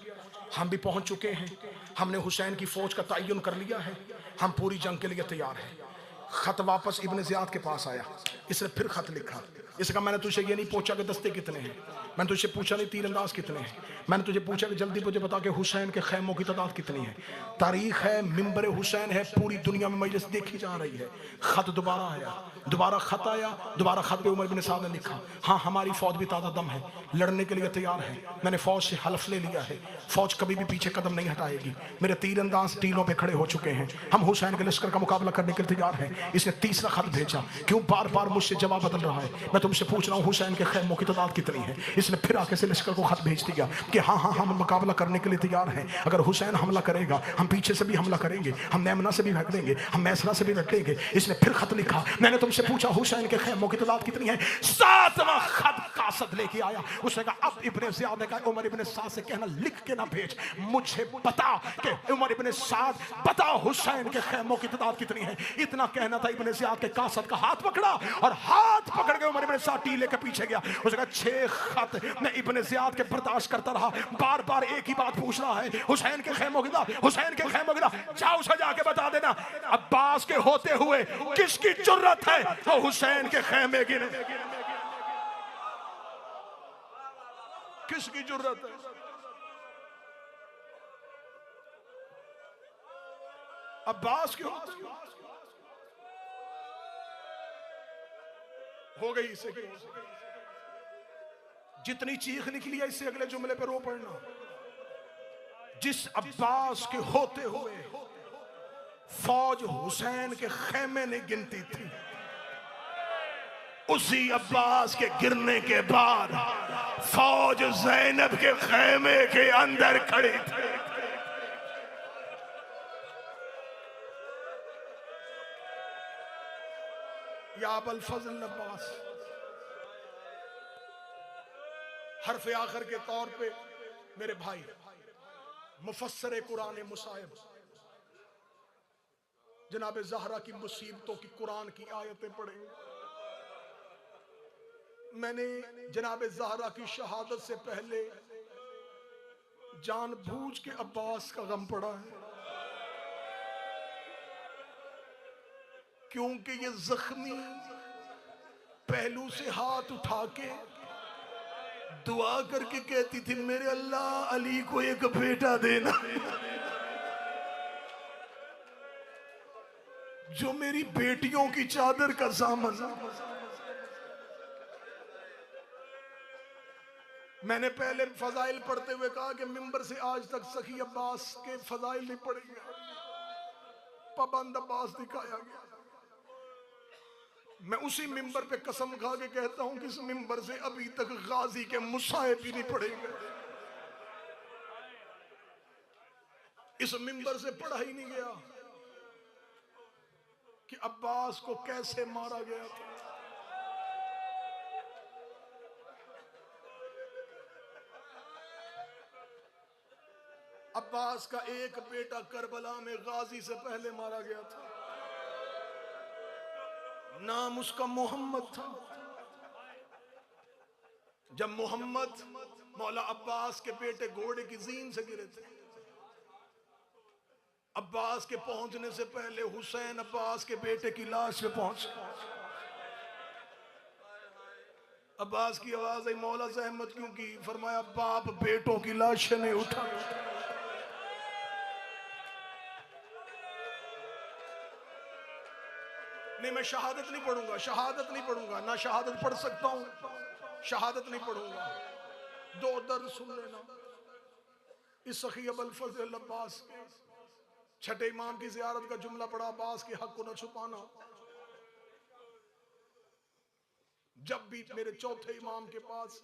हम भी पहुंच चुके हैं, हमने हुसैन की फौज का तयन कर लिया है, हम पूरी जंग के लिए तैयार हैं। खत वापस इब्न ज़ियाद के पास आया। इसने फिर खत लिखा। इसने कहा, मैंने तुझे ये नहीं पूछा कि दस्ते कितने हैं, मैंने तुझे पूछा नहीं तीरंदाज कितने हैं, मैंने तुझे पूछा कि जल्दी मुझे बता के हुसैन के खैमों की तादाद कितनी है। तारीख है, मिंबर हुसैन है, पूरी दुनिया में मजलिस देखी जा रही है। खत दोबारा आया, दोबारा खत आया, दोबारा खत पे उमर बिन साद ने लिखा, हाँ हमारी फौज भी ताज़ा दम है, लड़ने के लिए तैयार है। मैंने फौज से हल्फ ले लिया है, फौज कभी भी पीछे कदम नहीं हटाएगी। मेरे तीरंदाज टीलों पे खड़े हो चुके हैं, हम हुसैन के लश्कर का मुकाबला करने के लिए तैयार हैं। इसने तीसरा खत भेजा, क्यों बार बार मुझसे जवाब बदल रहा है, मैं तुमसे पूछ रहा हूँ हुसैन के खैमों की तादाद कितनी है। इसने फिर आके से लश्कर को खत भेज दिया कि हाँ हाँ हम मुकाबला करने के लिए तैयार हैं। अगर हुसैन हमला करेगा हम पीछे से भी हमला करेंगे, हम नैमना से भी भाग देंगे, हम मैसरा से भी रट लेंगे। इसने फिर खत लिखा, मैंने तुमसे पूछा हुसैन के खैमों की तादाद कितनी है। 7वां खत कासद लेके आया। उसने कहा, अब इब्ने ज़ियाद ने कहा, उमर इब्ने साद से कहना लिख के ना भेज, मुझे बता कि उमर इब्ने साद बता हुसैन के खैमों की तादाद कितनी है। इतना कहना था। इब्ने ज़ियाद के कासद का हाथ पकड़ा और हाथ पकड़ के उमर इब्ने साद टीले के पीछे गया। उसने कहा 6 खत मैं इब्ने ज़ियाद के बर्दाश्त करता रहा, बार बार एक ही बात पूछ रहा है, हुसैन के खैमों की तादाद, हुसैन के खैमों की तादाद। जाओ उसे जाके बता देना। अब्बास के होते हुए किसकी जुर्रत है वो हुसैन के खैमे गिने, किसकी जुर्रत है। अब्बास क्यों हो गई इसे, जितनी चीख निकली है इससे अगले जुमले पे रो पड़ना। जिस अब्बास के होते हुए फौज हुसैन के खैमे ने गिनती थी, उसी अब्बास के गिरने के बाद फौज ज़ैनब के खैमे के अंदर खड़ी थी। या अबुल फजल अब्बास हरफ आखिर के तौर पे मेरे भाई, मुफस्सर कुरान मुसाहिब जनाब ज़हरा की मुसीबतों की कुरान की आयतें पढ़ेंगे। मैंने जनाब ज़हरा की शहादत से पहले जानबूझ के अब्बास का गम पड़ा है, क्योंकि ये जख्मी पहलू से हाथ उठा के दुआ करके कहती थी, मेरे अल्लाह अली को एक बेटा देना जो मेरी बेटियों की चादर का सामन। मैंने पहले फजाइल पढ़ते हुए कहा कि मिंबर से आज तक सखी अब्बास के फजाइल नहीं पढ़े गए, पाबंद अब्बास दिखाया गया। मैं उसी मिंबर पे कसम खा के कहता हूं कि इस मिंबर से अभी तक गाजी के मुसाहिब भी नहीं पढ़े गए, इस मिंबर से पढ़ा ही नहीं गया कि अब्बास को कैसे मारा गया था। अब्बास का एक बेटा करबला में गाजी से पहले मारा गया था, नाम उसका मोहम्मद था। जब मोहम्मद मौला अब्बास के बेटे घोड़े की जीन से गिरे थे, अब्बास के पहुंचने से पहले हुसैन अब्बास के बेटे की लाश पे पहुंचे। अब्बास की आवाज आई, मौला जहमत क्यों की? फरमाया, बाप बेटों की लाशें नहीं उठा। नहीं, मैं शहादत नहीं पढ़ूंगा, शहादत नहीं पढ़ूंगा, ना शहादत पढ़ सकता हूं, शहादत नहीं पढ़ूंगा। दो दर्द सुन लेना। इस सखी अबुल फजल अब्बास के छठे इमाम की जियारत का जुमला पड़ा, अब्बास के हक को न छुपाना। जब भी मेरे चौथे इमाम के पास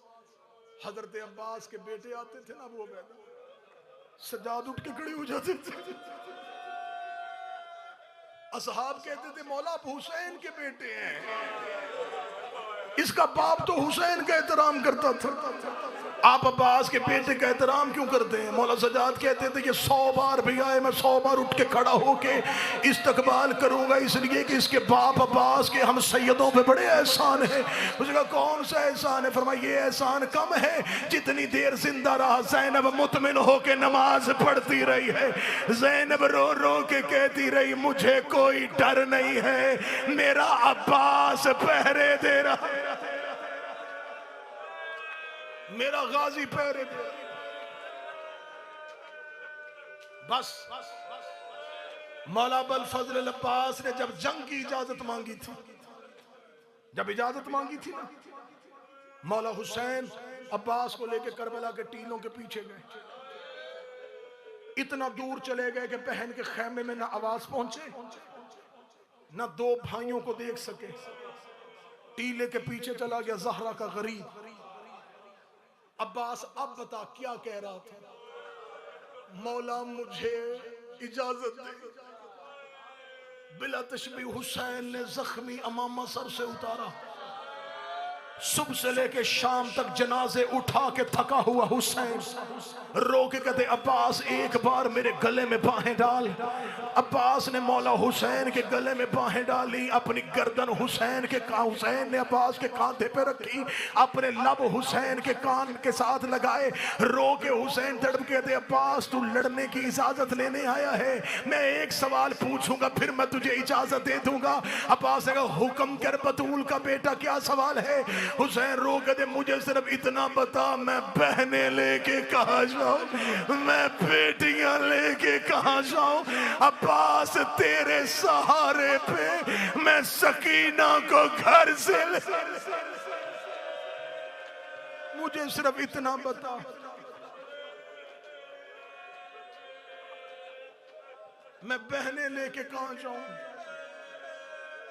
हजरत अब्बास के बेटे आते थे ना, वो बेटा सजाद उठ के खड़े हो जाते थे। असहाब कहते थे, मौला आप हुसैन के बेटे हैं, इसका बाप तो हुसैन का एहतराम करता था, आप अब्बास के बेटे का एहतराम क्यों करते हैं? मौला सजाद कहते थे कि 100 बार भी आए मैं 100 बार उठ के खड़ा होके इस्तकबाल करूंगा, इसलिए कि इसके बाप अब्बास के हम सैयदों पे बड़े एहसान है। उसने कहा, कौन सा एहसान है? फरमाया, ये एहसान कम है जितनी देर जिंदा रहा ज़ैनब मुतमिन होके नमाज पढ़ती रही है, ज़ैनब रो रो के कहती रही, मुझे कोई डर नहीं है, मेरा अब्बास पहरे दे रहा है, मेरा गाजी पहरे दे। बस मौला अबुल फजल अब्बास ने जब जंग की इजाजत मांगी थी, जब इजाजत मांगी थी ना, मौला हुसैन अब्बास को लेकर करबला के टीलों के पीछे गए। इतना दूर चले गए कि बहन के खेमे में ना आवाज पहुंचे, ना दो भाइयों को देख सके। टीले के पीछे चला गया ज़हरा का गरीब। अब्बास अब बता क्या कह रहा था? मौला मुझे इजाजत दे। बिला तशबीह हुसैन ने जख्मी अमामा सर से उतारा, सुबह से लेके शाम तक जनाजे उठा के थका हुआ हुसैन रो के कहते, अब्बास एक बार मेरे गले में बाहें डाल। अब्बास ने मौला हुसैन के गले में बाहें डाली, अपनी गर्दन हुसैन ने अब्बास के कांधे पे रखी, अपने लब हुसैन के कान के साथ लगाए। रो के हुसैन तड़प के कहते, अब्बास तू लड़ने की इजाजत लेने आया है, मैं एक सवाल पूछूंगा फिर मैं तुझे इजाजत दे दूंगा। अब्बास ने कहा, हुक्म कर बतूल का बेटा, क्या सवाल है? हुसैन रो के दे, मुझे सिर्फ इतना बता, मैं बहने लेके कहां जाऊं, मैं बेटियां लेके कहां जाऊं? अब्बास तेरे सहारे पे मैं सकीना को घर से ले, मुझे सिर्फ इतना बता। मैं बहने लेके कहां जाऊं,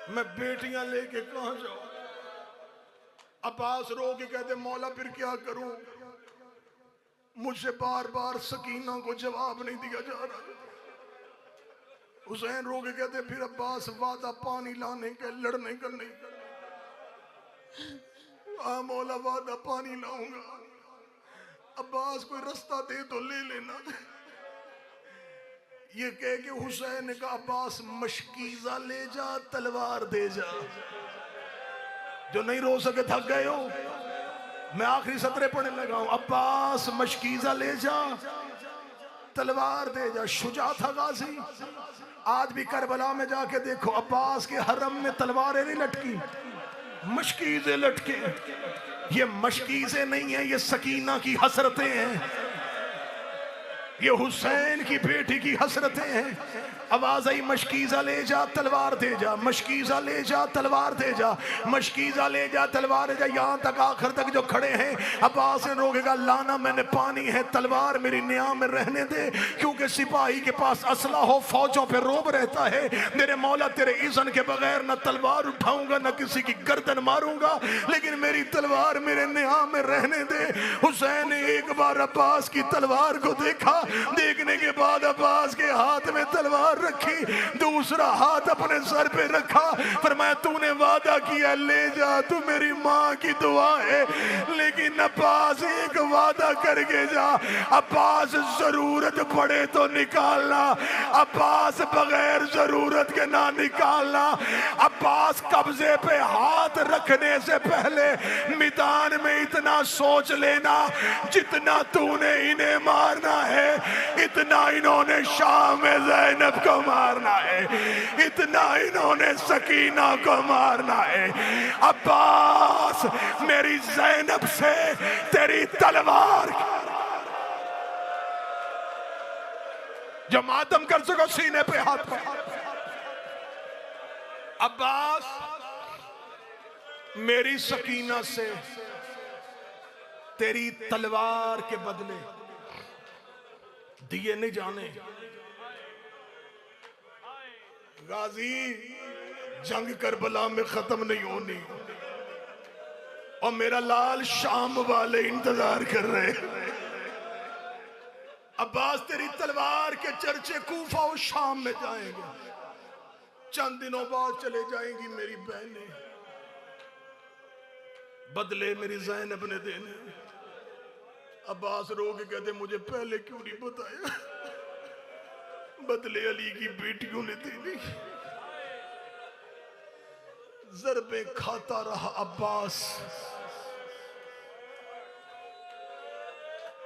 मैं बेटियां लेके कहां जाऊं? अब्बास रो के कहते, मौला फिर क्या करूं, मुझसे बार बार सकीना को जवाब नहीं दिया जा रहा। हुसैन रो के कहते, फिर अब्बास वादा पानी लाने के, लड़ने का नहीं। आ मौला वादा पानी लाऊंगा, अब्बास कोई रास्ता दे तो ले लेना। ये कह के हुसैन ने कहा अब्बास मशकीजा ले जा, तलवार दे जा। जो नहीं रो सके थक गए हो, मैं आखिरी सतरे पढ़ने लगा हूं। अब्बास मशकीजा ले जा, तलवार दे जा। शुजा था गाजी। आज भी करबला में जाके देखो, अब्बास के हरम में तलवारें नहीं लटकी, मशकीजे लटके। ये मशकीजे नहीं है, ये सकीना की हसरतें हैं, ये हुसैन की बेटी की हसरतें हैं। आवाज आई मशकीजा ले जा, तलवार दे जा, मशकीजा ले जा, तलवार दे जा, मशकीजा ले जा, तलवार दे जा। यहां तक आखिर तक जो खड़े हैं, अब्बास ने रोकेगा लाना मैंने पानी है, तलवार मेरी निया में रहने दे, क्योंकि सिपाही के पास असला हो, फौजों पे रोब रहता है। मेरे मौला तेरे इज़्न के बगैर न तलवार उठाऊंगा न किसी की गर्दन मारूंगा, लेकिन मेरी तलवार मेरे निया में रहने दे। हुसैन ने एक बार अब्बास की तलवार को देखा, देखने के बाद अब्बास के हाथ में तलवार रखी, दूसरा हाथ अपने सर पे रखा, फरमाया तूने वादा किया ले जा, तू मेरी माँ की दुआ है, लेकिन अब्बास एक वादा करके जा, अब्बास जरूरत पड़े तो निकालना, अब्बास बगैर जरूरत के ना निकालना। अब्बास कब्जे पे हाथ रखने से पहले मैदान में इतना सोच लेना, जितना तूने इन्हें मारना है इतना इन्होंने शाम में ज़ैनब को मारना है, इतना इन्होंने सकीना को मारना है। अब्बास मेरी ज़ैनब से तेरी तलवार जो मातम कर सको सीने पे हाथ पे। अब्बास मेरी सकीना से तेरी तलवार के बदले दिए नहीं जाने। गाजी जंग करबला में खत्म नहीं होनी, और मेरा लाल शाम वाले इंतजार कर रहे हैं। अब्बास तेरी तलवार के चर्चे कूफा और शाम में जाएंगे, चंद दिनों बाद चले जाएंगी मेरी बहनें, बदले मेरी ज़ैनब ने देने। अब्बास रो के कहते मुझे पहले क्यों नहीं बताया, बदले अली की बेटियों ने देनी। ज़रबे खाता रहा अब्बास।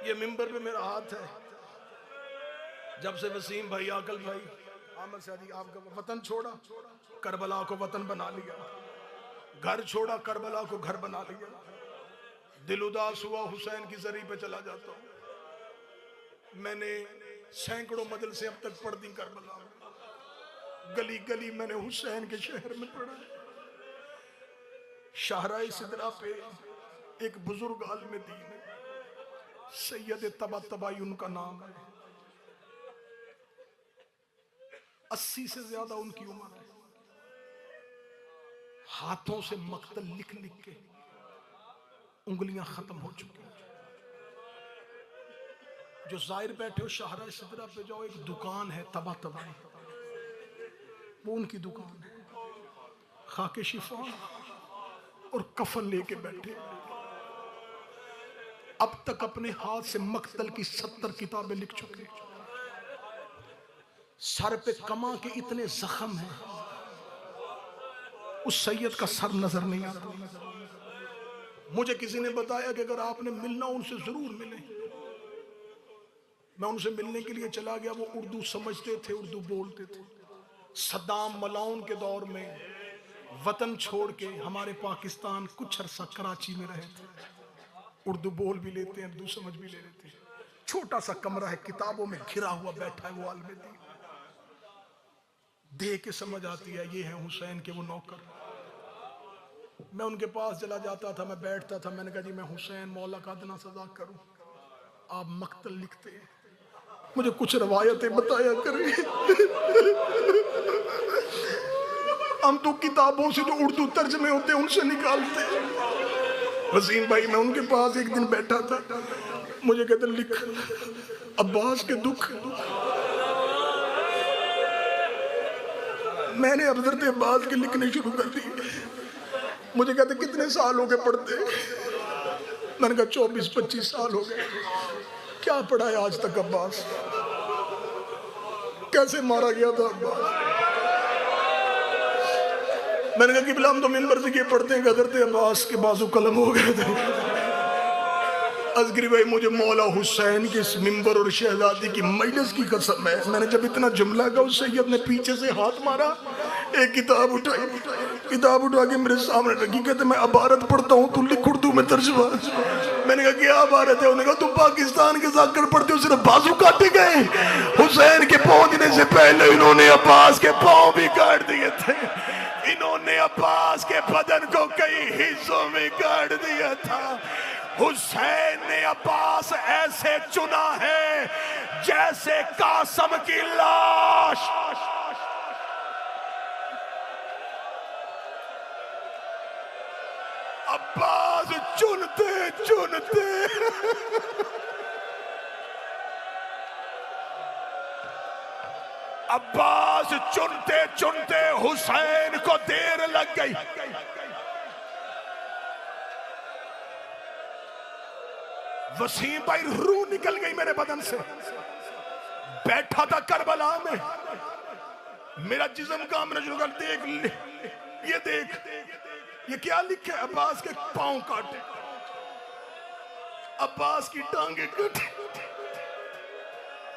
ये मिंबर पे मेरा हाथ है, जब से वसीम भाई, आकल भाई, आमद शादी आपका वतन छोड़ा, करबला को वतन बना लिया, घर छोड़ा, करबला को घर बना लिया। दिल उदास हुआ, हुसैन की जरी पे चला जाता हूं। मैंने सैकड़ों मदरसे अब तक पढ़ दी करबला, गली गली मैंने हुसैन के शहर में पढ़ा। शाहराए सिदरा पे एक बुजुर्ग आलिम दीन है, सैयद तबातबाई उनका नाम है। 80 से ज्यादा उनकी उम्र है। हाथों से मक्तल लिख लिख के उंगलियां खत्म हो चुकी हैं। जो जाहिर बैठे हो शाहराए सिदरा पे जाओ, एक दुकान है तबातबाई, वो उनकी दुकान है। खाके शिफा और कफन लेके बैठे। अब तक अपने हाथ से मक्तल की 70 किताबें लिख चुके। सर पे कमा के इतने जख्म हैं, उस सैयद का सर नजर नहीं आता। मुझे किसी ने बताया कि अगर आपने मिलना उनसे जरूर मिले। मैं उनसे मिलने के लिए चला गया। वो उर्दू समझते थे, उर्दू बोलते थे। सद्दाम मलाउन के दौर में वतन छोड़ के हमारे पाकिस्तान कुछ अरसा कराची में रहे थे। उर्दू बोल भी लेते हैं, उर्दू समझ भी ले लेते हैं। छोटा सा कमरा है, किताबों में घिरा हुआ बैठा है वो आलिम दीन। देख के समझ आती है ये है हुसैन के वो नौकर। मैं उनके पास चला जाता था, मैं बैठता था। मैंने कहा जी मैं हुसैन मौला का अदना सजा करूं, आप मक्तल लिखते हैं, मुझे कुछ रवायतें बताया करें। हम तो किताबों से जो उर्दू तर्जमे होते हैं उनसे निकालते हैं। वसीम भाई, मैं उनके पास एक दिन बैठा था, मुझे कहते लिख अब्बास के दुख। मैंने हज़रत अब्बास के लिखने शुरू कर दिए। मुझे कहते कितने साल हो गए पढ़ते? मैंने कहा 24-25 साल हो गए, क्या पढ़ा है आज तक अब्बास? कैसे मारा गया था अब्बास? मैंने कहा कि हम तो मिंबर से ये पढ़ते हैं गदरते अब्बास के बाजू कलम हो गए थे। असगरी भाई मुझे मौला हुसैन के इस मिंबर और शहजादी की मजलिस की कसम है, मैंने जब इतना जुमला कहा उस सैयद ने पीछे से हाथ मारा, एक किताब उठाई, किताब उठा के मेरे सामने रखी, कहते मैं अबारत पढ़ता हूँ, तू लिख उर्दू में तर्जुमा। मैंने कहा क्या अबारत है? उन्होंने कहा तुम पाकिस्तान के साथ कर पढ़ते हो, सिर्फ बाजू काटे गए, हुसैन के पहुंचने से पहले इन्होंने अब्बास के पाँव भी काट दिए थे, इन्होंने अब्बास के बदन को कई हिस्सों में काट दिया था। हुसैन ने अब्बास ऐसे चुना है जैसे कासम की लाश। अब्बास चुनते चुनते अब्बास चुनते चुनते हुसैन को देर लग गई। वसीम भाई रूह निकल गई मेरे बदन से। बैठा था करबला में, मेरा जिस्म काम न शुरू कर, देख ये देख ये क्या लिखा है? अब्बास के पांव काटे, अब्बास की टांगे काटे,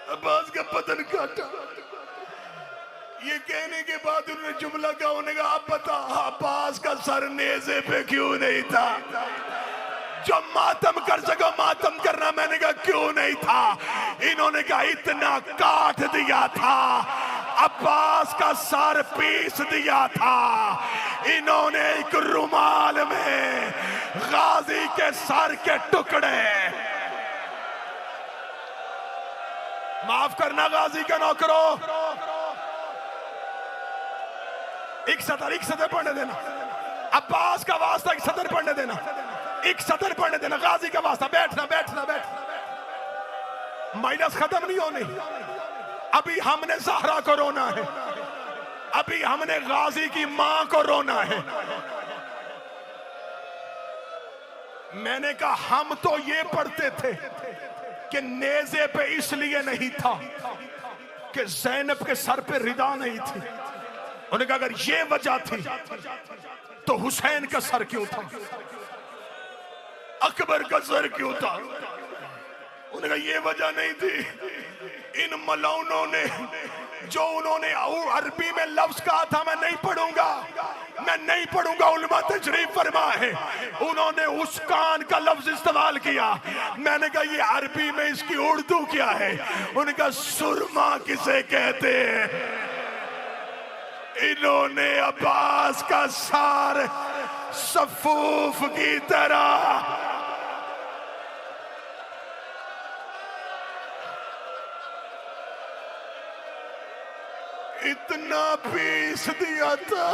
अब्बास का बदन काटा। ये कहने के बाद उन्होंने जुमला कहा, उन्होंने कहा आप बता अब्बास का सर नेज़े पे क्यों नहीं था? जो मातम कर सको मातम करना। मैंने कहा क्यों नहीं था? इन्होंने कहा इतना काट दिया था, अब्बास का सर पीस दिया था। इन्होंने एक रुमाल में गाजी के सर के टुकड़े, माफ करना गाजी का नौकरो, एक सदर पढ़ने देना, अब्बास का वास्ता एक सदर पढ़ने देना, एक सदर पढ़ने देना, गाजी का वास्ता। बैठना बैठना बैठना, माइनस खत्म नहीं होनी। अभी हमने ज़हरा को रोना है, अभी हमने गाजी की मां को रोना है। मैंने कहा हम तो ये पढ़ते थे कि नेज़े पे इसलिए नहीं था कि ज़ैनब के सर पे रिदा नहीं थी। उन्होंने कहा अगर ये वजह थी तो हुसैन का सर क्यों था, अकबर का सर क्यों था? उन्होंने कहा ये वजह नहीं थी। इन मलौनों ने जो उन्होंने अरबी में लफ्ज कहा था मैं नहीं पढ़ूंगा, मैं नहीं पढ़ूंगा, उलमा तशरीफ फरमा है, उन्होंने उस कान का लफ्ज इस्तेमाल किया। मैंने कहा ये अरबी में इसकी उर्दू क्या है? उन्होंने कहा सुरमा किसे कहते हैं। इन्होंने अब्बास का सर सफूफ की तरह इतना पीस दिया था।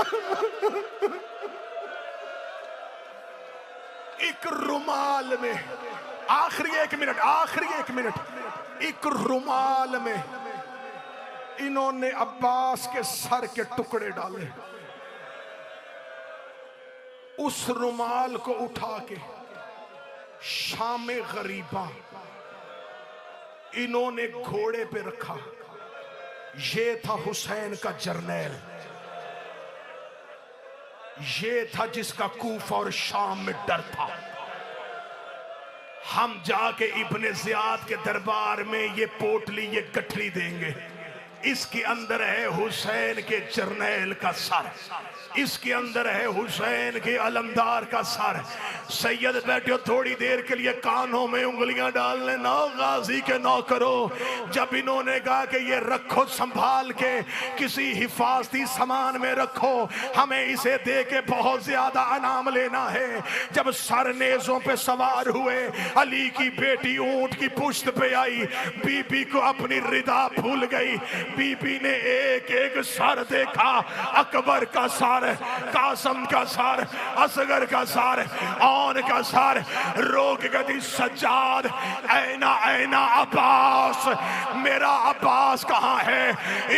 एक रुमाल में, आखिरी एक मिनट, एक रुमाल में इन्होंने अब्बास के सर के टुकड़े डाले। उस रुमाल को उठा के शाम गरीबा इन्होंने घोड़े पे रखा। ये था हुसैन का जर्नैल, ये था जिसका कूफा और शाम में डर था। हम जाके इब्ने ज़ियाद के दरबार में ये पोटली, ये गठरी देंगे, इसके अंदर है हुसैन के जर्नैल का सर, इसके अंदर है हुसैन के अलमदार का सर। सैयद बैठो थोड़ी देर के लिए कानों में उंगलियां डालने ना, गाजी के नौकरो। जब इन्होंने कहा कि ये रखो संभाल के, किसी हिफाजती सामान में रखो, हमें इसे दे के बहुत ज्यादा अनाम लेना है। जब सर नेज़ों पे सवार हुए, अली की बेटी ऊंट की पुश्त पे आई, बीबी को अपनी रिदा भूल गई, बीबी ने एक एक सर देखा, अकबर का सर, कासम का सर, असगर का सर, औन का सर। रोक गदी सज्जाद, ऐना ऐना अब्बास, मेरा अब्बास कहाँ है?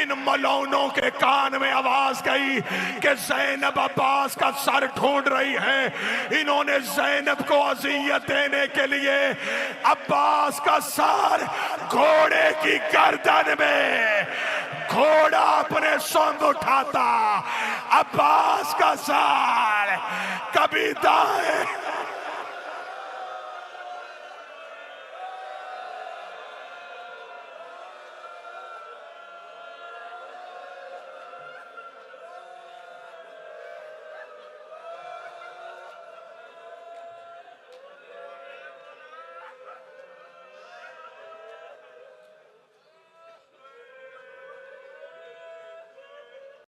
इन मलौनों के कान में आवाज गई कि ज़ैनब अब्बास का सर ढूंढ रही है। इन्होंने ज़ैनब को अज़ियत देने के लिए अब्बास का सर घोड़े की गर्दन में, घोड़ा अपने सूंड उठाता, अब्बास का सर कभी दाएं